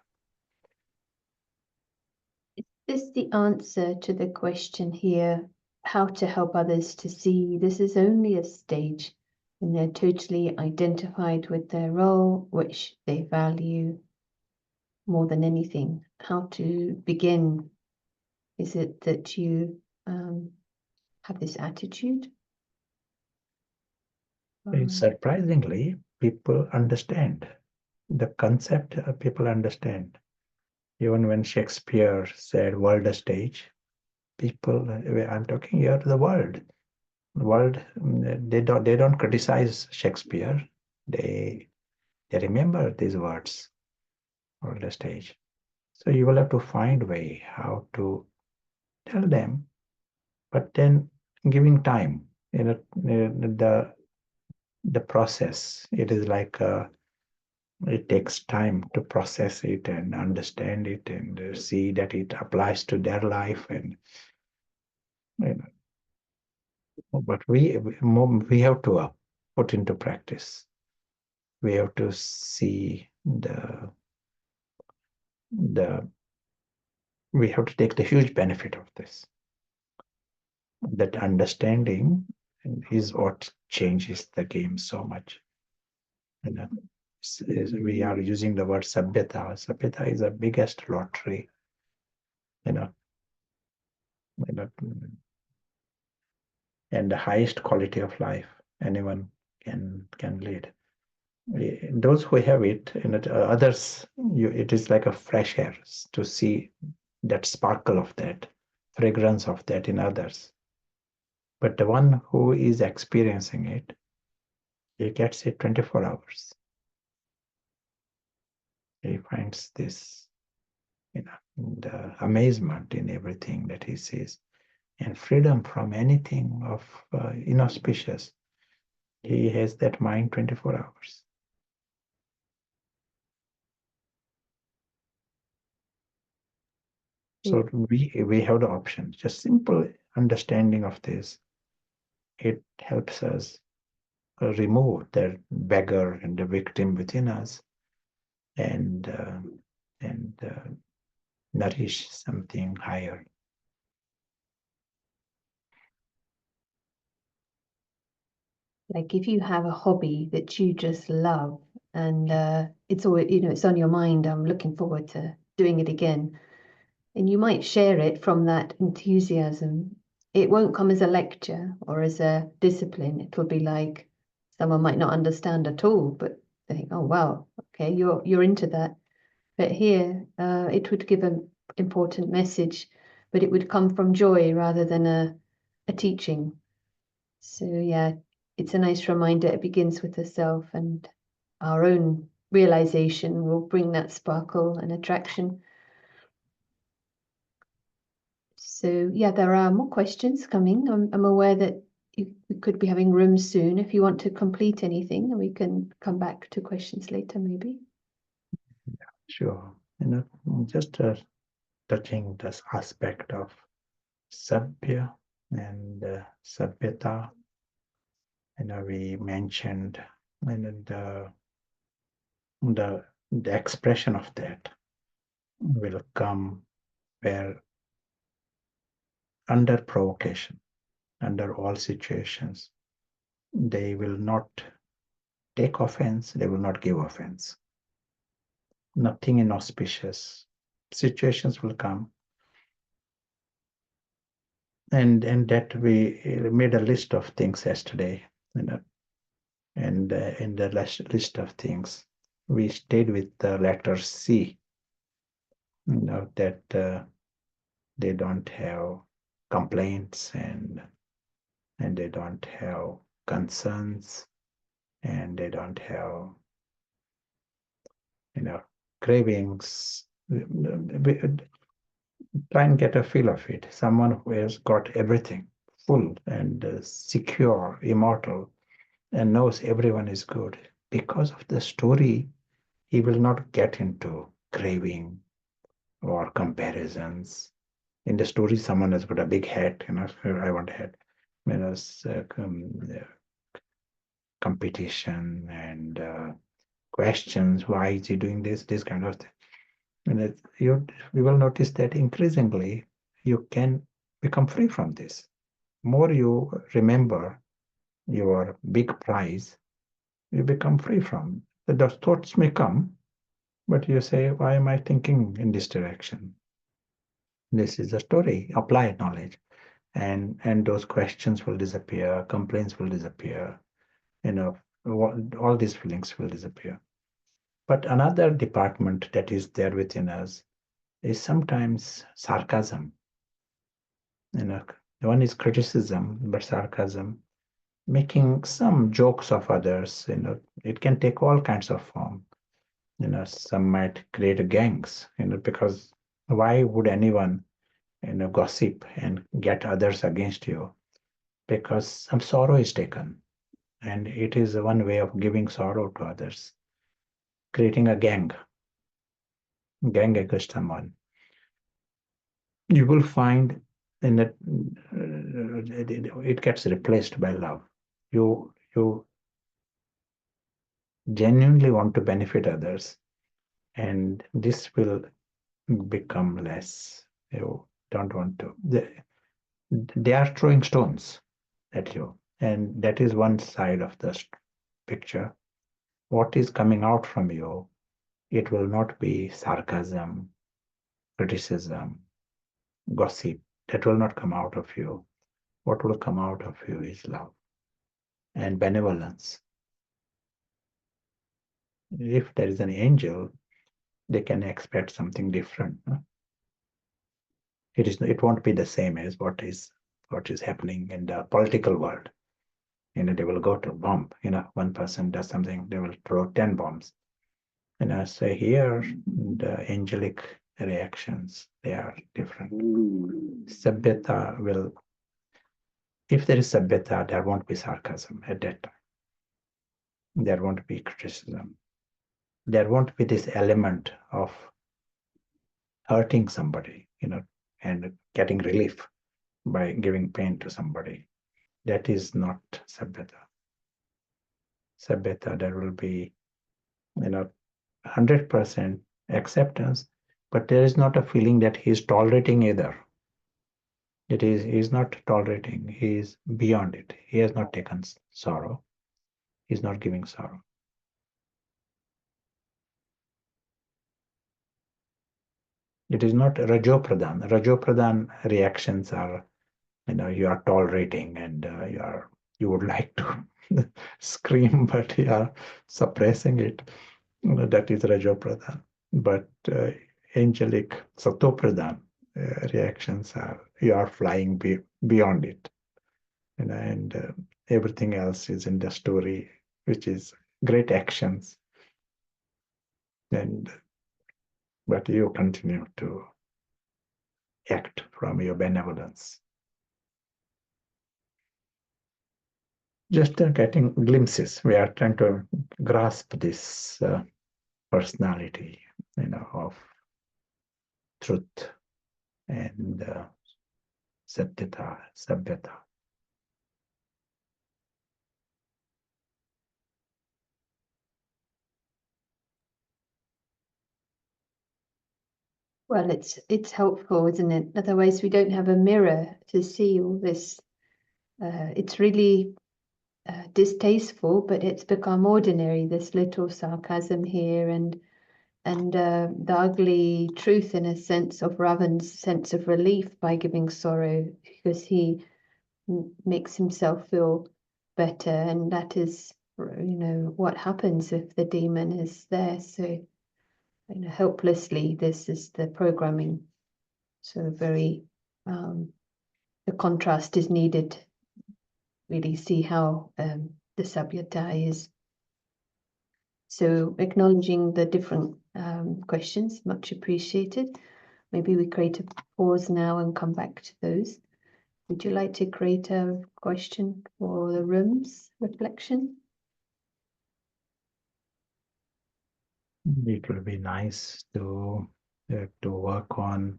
Is this the answer to the question here, how to help others to see this is only a stage when they're totally identified with their role, which they value more than anything? How to begin? Is it that you have this attitude? Surprisingly, people understand the concept. People understand, Even when Shakespeare said world stage, people, I'm talking here to the world. The world, they don't criticize Shakespeare. They remember these words, world stage. So you will have to find a way how to tell them, but then giving time. The process. It is like it takes time to process it and understand it and see that it applies to their life and you know, but we have to put into practice. We have to see the we have to take the huge benefit of this. That understanding is what changes the game so much. You know, we are using the word Sabhyata. Sabhyata is the biggest lottery, you know, you know, and the highest quality of life anyone can lead. Those who have it, others, it is like a fresh air to see that sparkle of that, fragrance of that in others. But the one who is experiencing it, he gets it 24 hours. He finds this, the amazement in everything that he sees, and freedom from anything of inauspicious. He has that mind 24 hours. So we have the option. Just simple understanding of this. It helps us remove the beggar and the victim within us, and nourish something higher. Like if you have a hobby that you just love and it's always, it's on your mind, I'm looking forward to doing it again. And you might share it from that enthusiasm. It won't come as a lecture or as a discipline. It will be like someone might not understand at all, but they think, oh wow, okay, you're into that. But here, it would give an important message, but it would come from joy rather than a teaching. So yeah, it's a nice reminder. It begins with the self, and our own realization will bring that sparkle and attraction. So yeah, there are more questions coming. I'm aware that we could be having rooms soon. If you want to complete anything, we can come back to questions later, maybe. Sure. Just touching this aspect of Sabhya and Sabhyata. We mentioned the the expression of that will come where under provocation, under all situations, they will not take offense, they will not give offense. Nothing inauspicious. Situations will come. And that we made a list of things yesterday, and in the list of things, we stayed with the letter C, that they don't have complaints and they don't have concerns and they don't have cravings. Try and get a feel of it. Someone who has got everything full and secure, immortal, and knows everyone is good. Because of the story, he will not get into craving or comparisons. In the story, someone has got a big hat, I want a hat. There's competition and questions. Why is he doing this kind of thing? And you will notice that increasingly you can become free from this. More you remember your big prize, you become free from. The thoughts may come, but you say, why am I thinking in this direction? This is a story, applied knowledge. And those questions will disappear, complaints will disappear, all these feelings will disappear. But another department that is there within us is sometimes sarcasm. One is criticism, but sarcasm, making some jokes of others. It can take all kinds of form. Some might create gangs. Because why would anyone, gossip and get others against you? Because some sorrow is taken, and it is one way of giving sorrow to others, creating a gang against someone. You will find in that it gets replaced by love. You genuinely want to benefit others, and this will become less. You don't want to. They are throwing stones at you, and that is one side of the picture. What is coming out from you, it will not be sarcasm, criticism, gossip. That will not come out of you. What will come out of you is love and benevolence. If there is an angel, they can expect something different. It won't be the same as what is happening in the political world. They will go to bomb. One person does something, they will throw 10 bombs. So here the angelic reactions, they are different. Sabhyata will, if there is Sabhyata, there won't be sarcasm at that time. There won't be criticism. There won't be this element of hurting somebody, and getting relief by giving pain to somebody. That is not Sabhyata. Sabhyata, there will be, 100% acceptance, but there is not a feeling that he is tolerating either. He is not tolerating, he is beyond it. He has not taken sorrow. He is not giving sorrow. It is not Rajopradhan. Rajopradhan reactions are, you are tolerating, and you would like to scream, but you are suppressing it. That is Rajopradhan. But angelic Satopradhan reactions are, you are flying beyond it. And everything else is in the story, which is great actions. But you continue to act from your benevolence. Just getting glimpses. We are trying to grasp this personality, of truth and Satyata, Sabhyata. Well, it's helpful, isn't it? Otherwise, we don't have a mirror to see all this. It's really distasteful, but it's become ordinary. This little sarcasm here, and the ugly truth, in a sense, of Ravan's sense of relief by giving sorrow, because he makes himself feel better, and that is, what happens if the demon is there. So, helplessly, this is the programming. So very, the contrast is needed. Really see how the Sabhyata is. So acknowledging the different questions, much appreciated. Maybe we create a pause now and come back to those. Would you like to create a question for the room's reflection? It will be nice to work on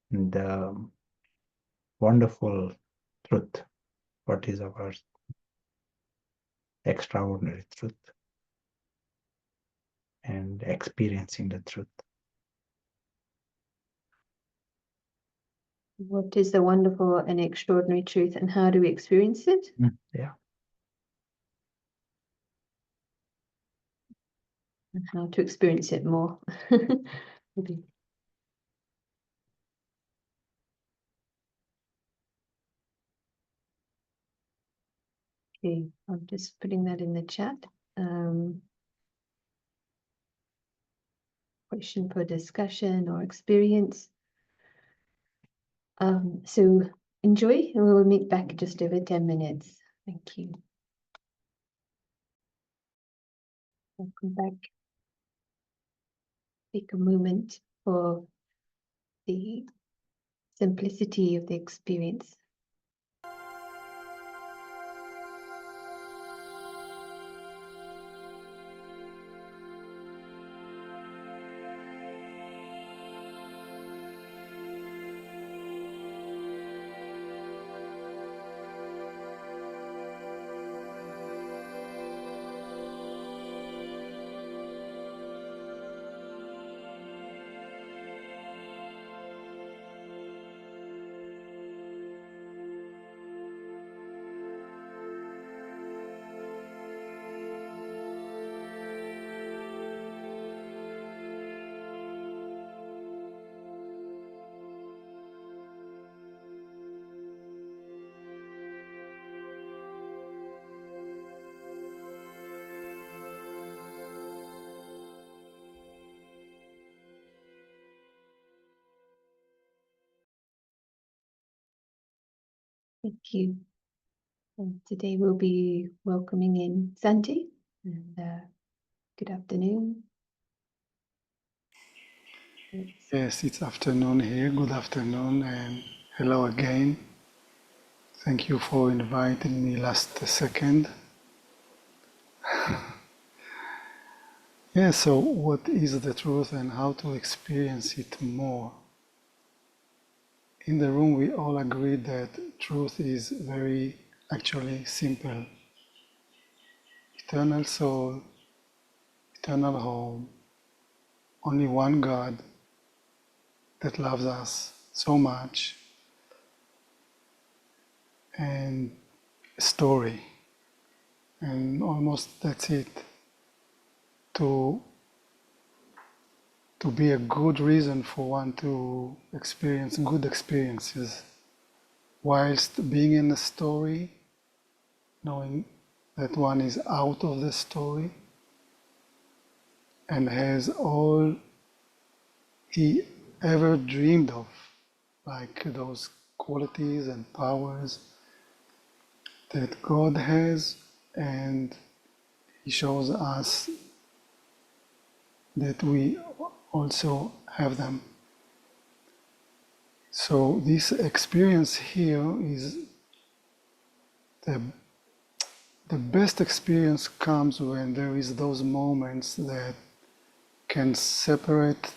the wonderful truth. What is our extraordinary truth, and experiencing the truth. What is the wonderful and extraordinary truth, and how do we experience it? Yeah. And how to experience it more. Maybe. Okay, I'm just putting that in the chat. question for discussion or experience. So enjoy, and we'll meet back just over 10 minutes. Thank you. Welcome back. Take a moment for the simplicity of the experience. Thank you. And today we'll be welcoming in Santi. And good afternoon. Yes, it's afternoon here. Good afternoon and hello again. Thank you for inviting me last second. Yeah, so what is the truth and how to experience it more? In the room we all agree that truth is very actually simple. Eternal soul, eternal home, only one God that loves us so much, and a story. And almost that's it. To be a good reason for one to experience good experiences, whilst being in a story, knowing that one is out of the story and has all he ever dreamed of, like those qualities and powers that God has, and He shows us that we also have them. So this experience here is the best experience comes when there is those moments that can separate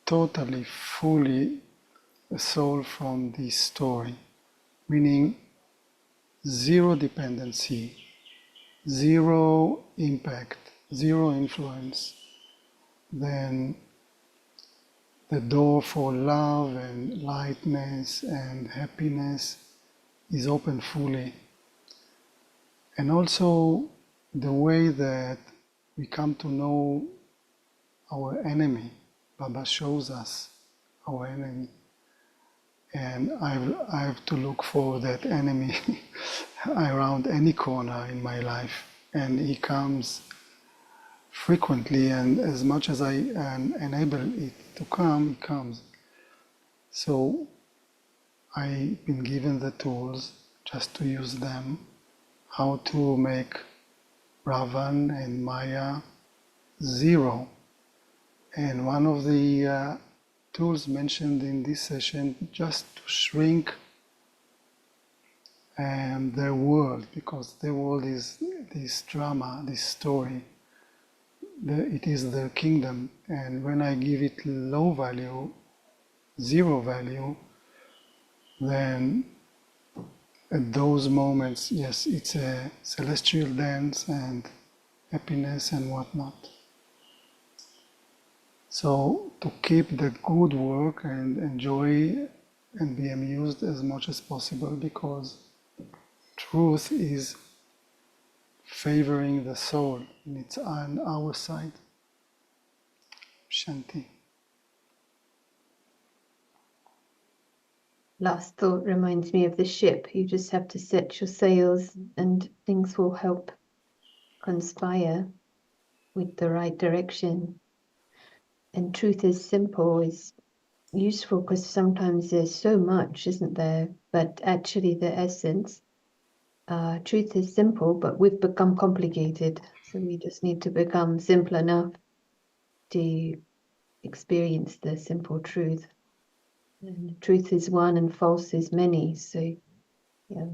totally, fully the soul from the story, meaning zero dependency, zero impact, zero influence. Then the door for love and lightness and happiness is open fully. And also the way that we come to know our enemy. Baba shows us our enemy. And I have to look for that enemy around any corner in my life. And he comes frequently, and as much as I enable it to come, it comes. So I've been given the tools just to use them, how to make Ravan and Maya zero. And one of the tools mentioned in this session, just to shrink their world, because their world is this drama, this story. It is their kingdom, and when I give it low value, zero value, then at those moments, yes, it's a celestial dance and happiness and whatnot. So to keep the good work and enjoy and be amused as much as possible, because truth is favoring the soul and it's on our side. Shanti. Last thought reminds me of the ship. You just have to set your sails and things will help conspire with the right direction. And truth is simple is useful because sometimes there's so much, isn't there? But actually, the essence, truth is simple, but we've become complicated. So we just need to become simple enough to experience the simple truth. And truth is one and false is many. So, yeah,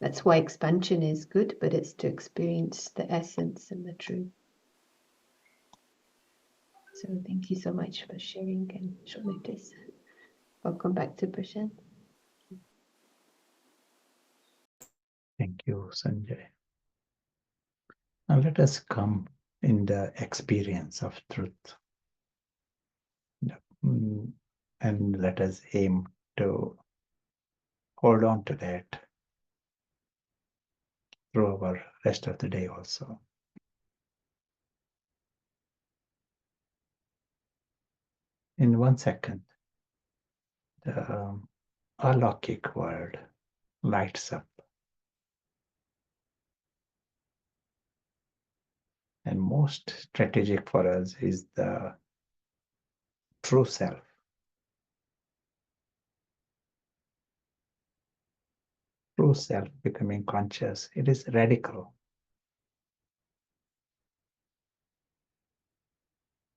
that's why expansion is good, but it's to experience the essence and the truth. So, thank you so much for sharing and short notice. Welcome back to Prashant. Thank you, Sanjay. Now let us come in the experience of truth. And let us aim to hold on to that through our rest of the day also. In 1 second, the alokik world lights up. And most strategic for us is the true self. True self becoming conscious. It is radical.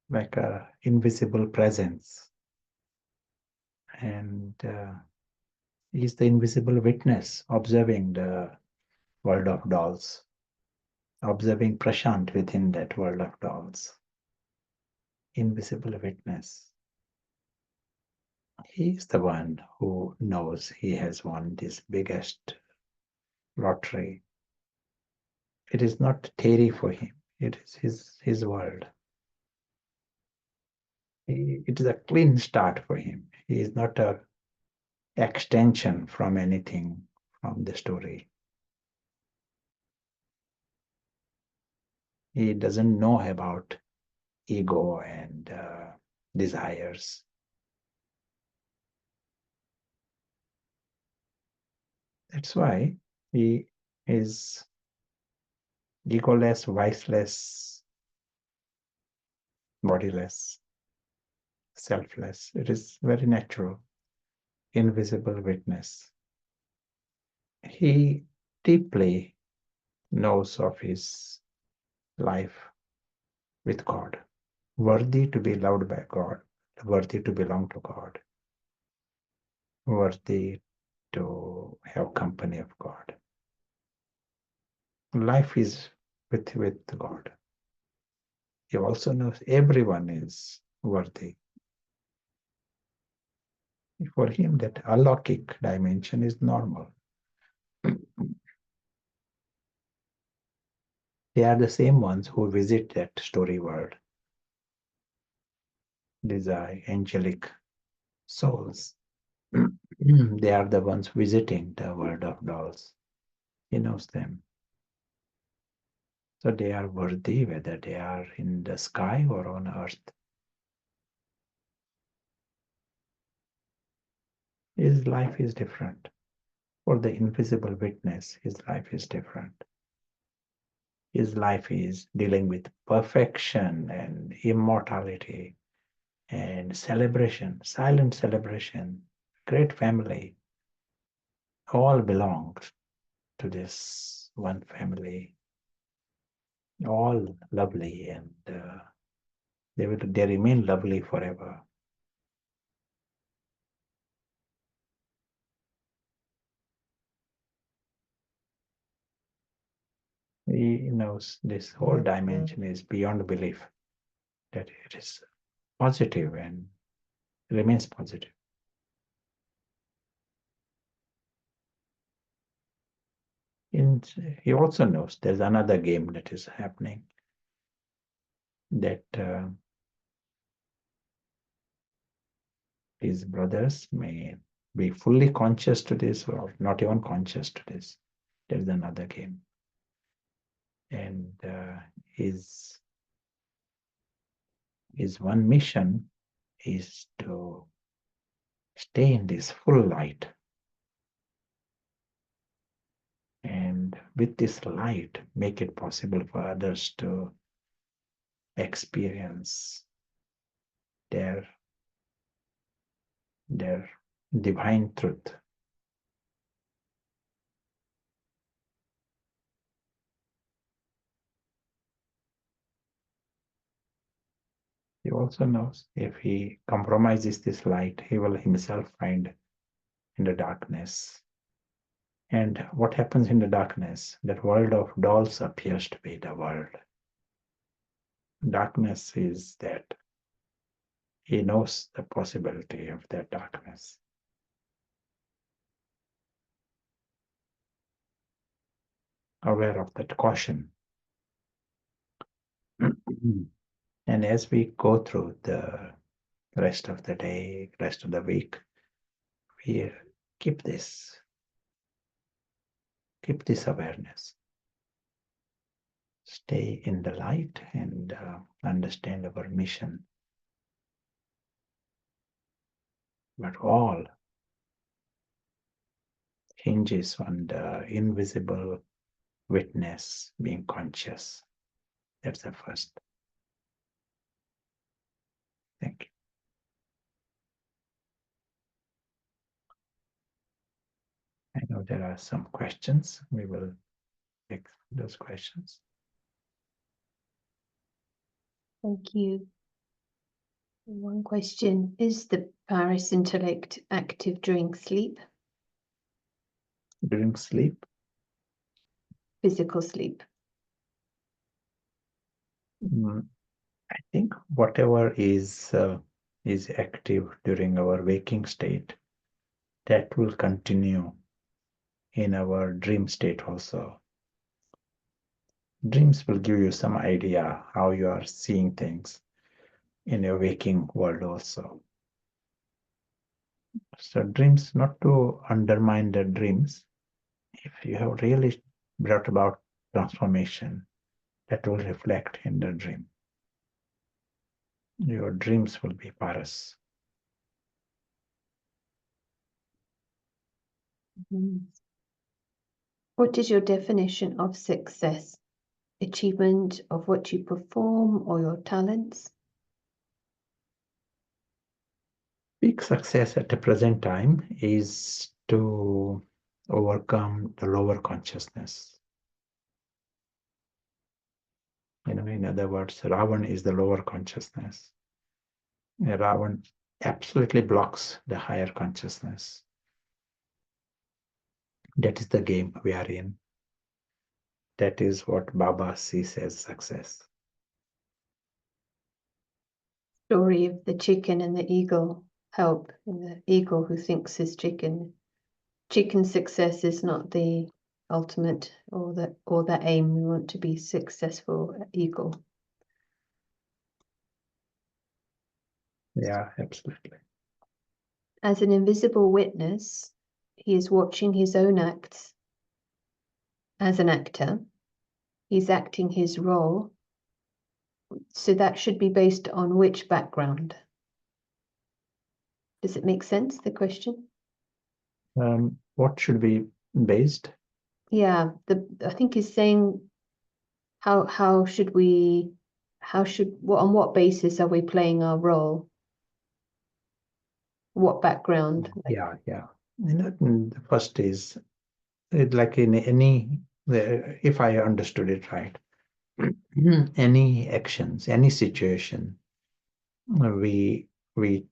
Like a invisible presence. And he's the invisible witness observing the world of dolls, observing Prashant within that world of dolls. Invisible witness. He's the one who knows he has won this biggest lottery. It is not theory for him. It is his world. It is a clean start for him. He is not a extension from anything from the story. He doesn't know about ego and desires. That's why he is egoless, viceless, bodiless, selfless. It is very natural, invisible witness. He deeply knows of his life with God, worthy to be loved by God, worthy to belong to God, worthy to have company of God. Life is with God. He also knows everyone is worthy. For him, that alokik dimension is normal. They are the same ones who visit that story world. These are angelic souls. They are the ones visiting the world of dolls. He knows them. So they are worthy whether they are in the sky or on earth. His life is different. For the invisible witness, his life is different. His life is dealing with perfection and immortality and celebration, silent celebration, great family. All belongs to this one family. All lovely, and they remain lovely forever. He knows this whole dimension is beyond belief, that it is positive and remains positive. He also knows there's another game that is happening, that his brothers may be fully conscious to this or not even conscious to this. There's another game. And his one mission is to stay in this full light. And with this light, make it possible for others to experience their divine truth. He also knows if he compromises this light, he will himself find in the darkness. And what happens in the darkness? That world of dolls appears to be the world. Darkness is that. He knows the possibility of that darkness. Aware of that caution. And as we go through the rest of the day, rest of the week, we keep this awareness. Stay in the light and understand our mission. But all hinges on the invisible witness being conscious. That's the first. Thank you. I know there are some questions. We will take those questions. Thank you. One question, is the Paris intellect active during sleep? During sleep, Physical sleep? I think whatever is active during our waking state, that will continue in our dream state also. Dreams will give you some idea how you are seeing things in your waking world also. So dreams, not to undermine the dreams, if you have really brought about transformation, that will reflect in the dream. Your dreams will be paras. What is your definition of success? Achievement of what you perform or your talents? Big success at the present time is to overcome the lower consciousness. In other words, Ravan is the lower consciousness. Ravan absolutely blocks the higher consciousness. That is the game we are in. That is what Baba sees as success. Story of the chicken and the eagle help. And the eagle who thinks is chicken. Chicken success is not the ultimate or the aim. We want to be successful eagle. Yeah, absolutely. As an invisible witness, he is watching his own acts. As an actor, he's acting his role. So that should be based on which background? Does it make sense, the question? What should be based? Yeah, I think he's saying on what basis are we playing our role? What background? Yeah. The first is like in any, if I understood it right, any actions, any situation, we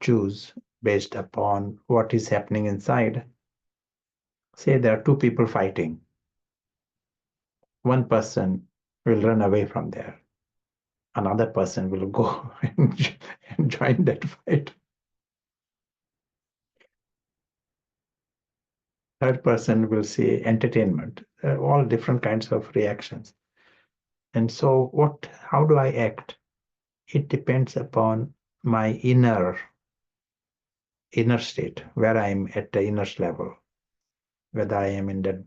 choose based upon what is happening inside. Say there are two people fighting. One person will run away from there. Another person will go and join that fight. Third person will see entertainment. All different kinds of reactions. And so how do I act? It depends upon my inner state, where I am at the inner level, whether I am in the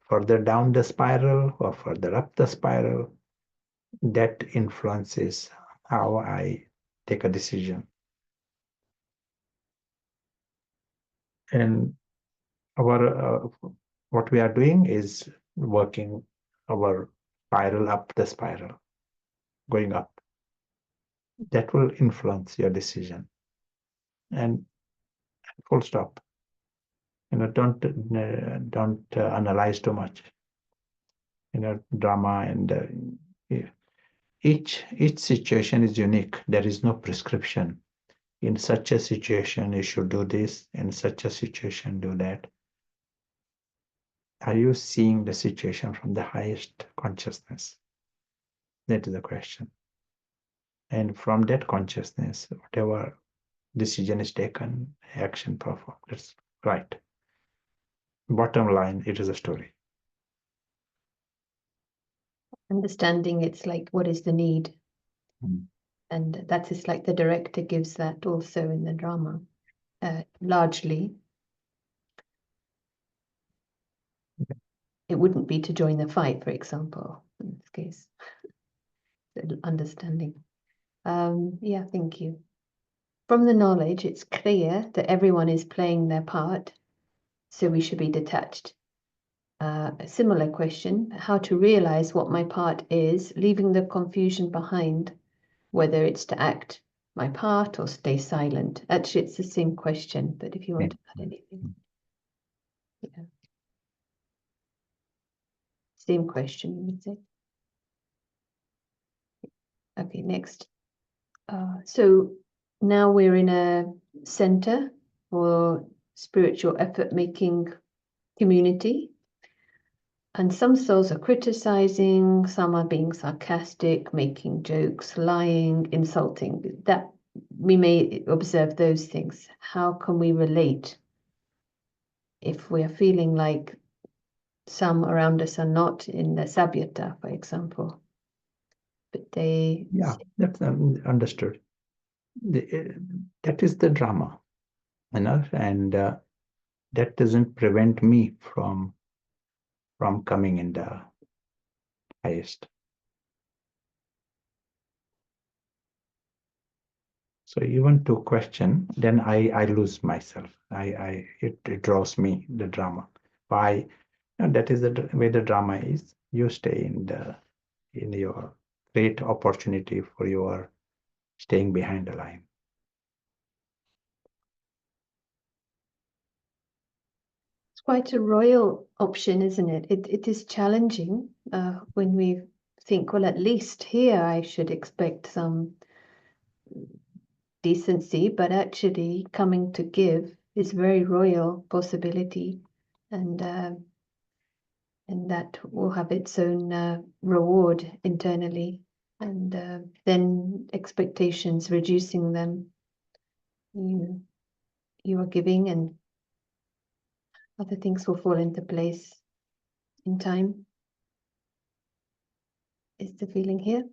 further down the spiral or further up the spiral. That influences how I take a decision. And what we are doing is working our spiral up the spiral, going up. That will influence your decision. and full stop. Don't analyze too much. Drama and each situation is unique. There is no prescription. In such a situation, you should do this. In such a situation, do that. Are you seeing the situation from the highest consciousness? That is the question. And from that consciousness, whatever decision is taken, action performed. That's right. Bottom line, it is a story. Understanding it's like, what is the need? Mm. And that is like the director gives that also in the drama. Largely, it wouldn't be to join the fight, for example, in this case. The understanding. Yeah, thank you. From the knowledge, it's clear that everyone is playing their part, so we should be detached. A similar question, how to realize what my part is, leaving the confusion behind, whether it's to act my part or stay silent. Actually, it's the same question, but if you want to add anything. Yeah. Same question, you would say. Okay, next. So now we're in a center for spiritual effort-making community. And some souls are criticizing, some are being sarcastic, making jokes, lying, insulting. That we may observe those things. How can we relate if we are feeling like some around us are not in the Sabhyata, for example, but they... Yeah, that's understood. That is the drama, and that doesn't prevent me from coming in the highest. So even to question, then I lose myself. It draws me, the drama. Why? That is the way the drama is. You stay in your great opportunity for your staying behind the line. It's quite a royal option, isn't it? It is challenging when we think, well, at least here I should expect some decency, but actually coming to give is very royal possibility, and that will have its own reward internally, and then expectations, reducing them. You are giving, and other things will fall into place in time. Is the feeling here?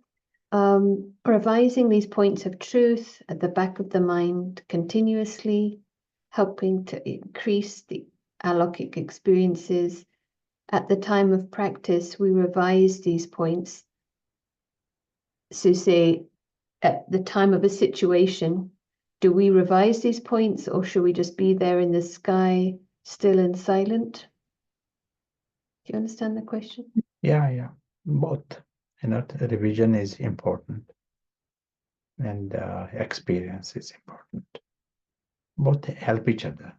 Revising these points of truth at the back of the mind continuously, helping to increase the alokik experiences. At the time of practice, we revise these points. So say, at the time of a situation, do we revise these points, or should we just be there in the sky, still and silent? Do you understand the question? Yeah. Both. Revision is important, and experience is important. Both help each other.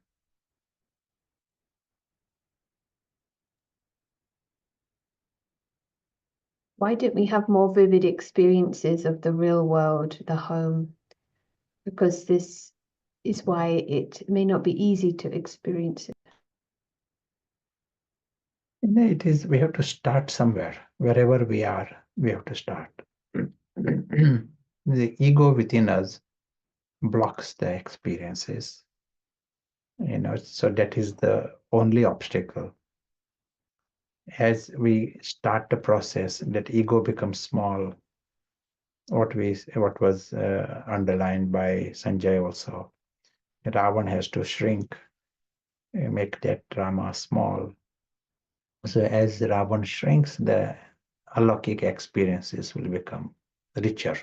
Why don't we have more vivid experiences of the real world, the home? Because this is why it may not be easy to experience it. It is. We have to start somewhere. Wherever we are, we have to start. The ego within us blocks the experiences. So that is the only obstacle. As we start the process, that ego becomes small. What was underlined by Sanjay also. Ravan has to shrink, make that drama small. So as Ravan shrinks, the alokik experiences will become richer.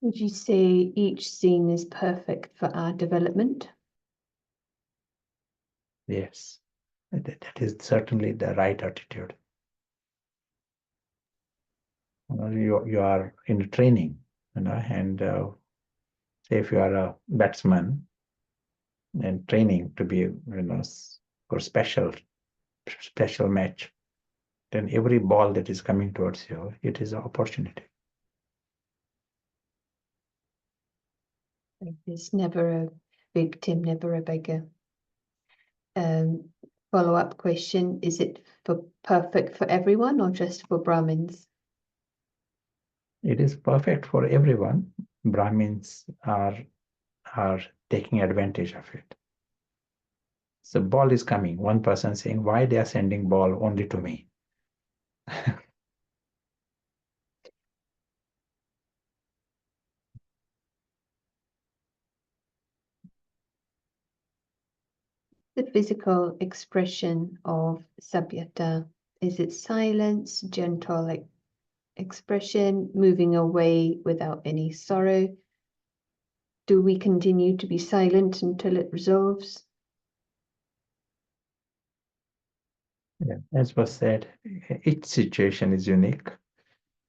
Would you say each scene is perfect for our development? Yes, that is certainly the right attitude. You are in training, and say if you are a batsman and training to be, for special match, then every ball that is coming towards you, it is an opportunity. There's never a victim, never a beggar. Follow-up question, is it perfect for everyone or just for Brahmins? It is perfect for everyone. Brahmins are taking advantage of it. So ball is coming. One person saying, why they are sending ball only to me? The physical expression of Sabhyata, is it silence, gentle expression, moving away without any sorrow? Do we continue to be silent until it resolves? Yeah, as was said, each situation is unique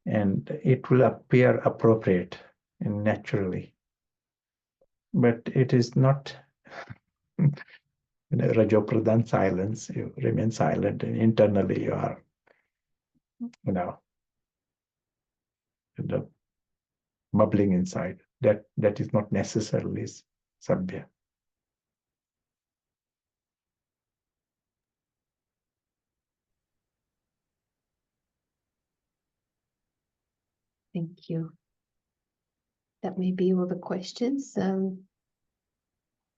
and it will appear appropriate and naturally. But it is not Rajopradhan silence. You remain silent and internally you are, the bubbling inside. That is not necessarily Sabhya. Thank you. That may be all the questions.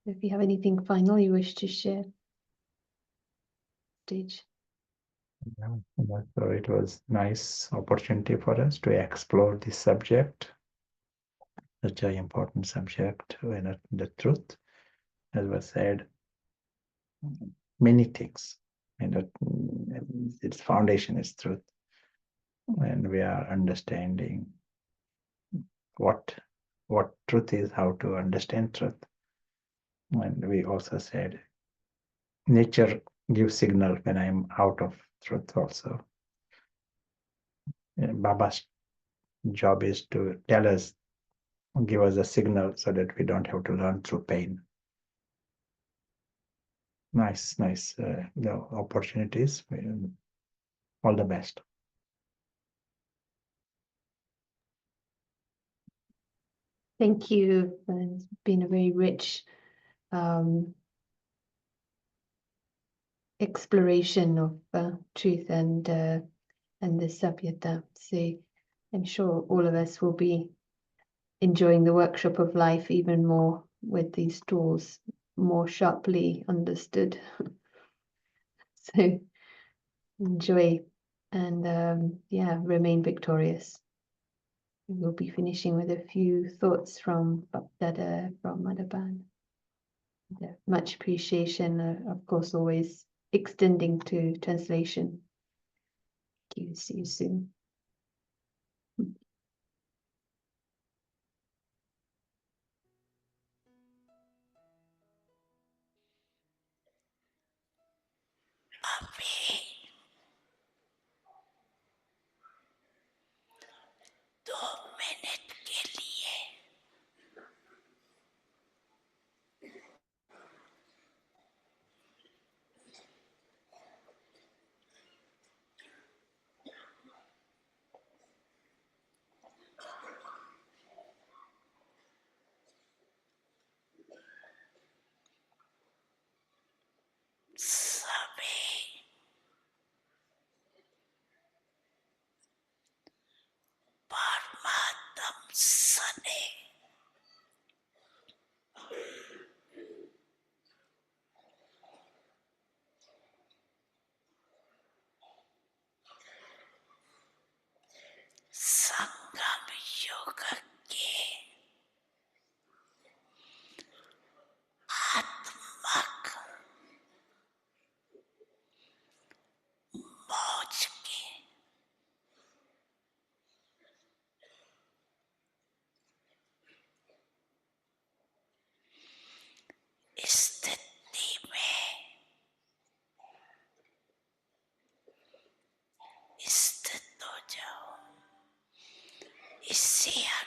If you have anything final you wish to share, stage. Yeah, so it was nice opportunity for us to explore this subject, such an important subject, the truth, as was said, many things, its foundation is truth, and we are understanding what truth is, how to understand truth, and we also said nature gives signal when I'm out of truth also. And Baba's job is to tell us, give us a signal so that we don't have to learn through pain. Nice the opportunities. All the best. Thank you. It's been a very rich exploration of truth and the Sabhyata. So I'm sure all of us will be enjoying the workshop of life even more with these tools more sharply understood. So enjoy and remain victorious. We'll be finishing with a few thoughts from Bapdada from Madhaban. Much appreciation, of course, always extending to translation. Thank you. See you soon. अभी 2 minute के लिए ist sehr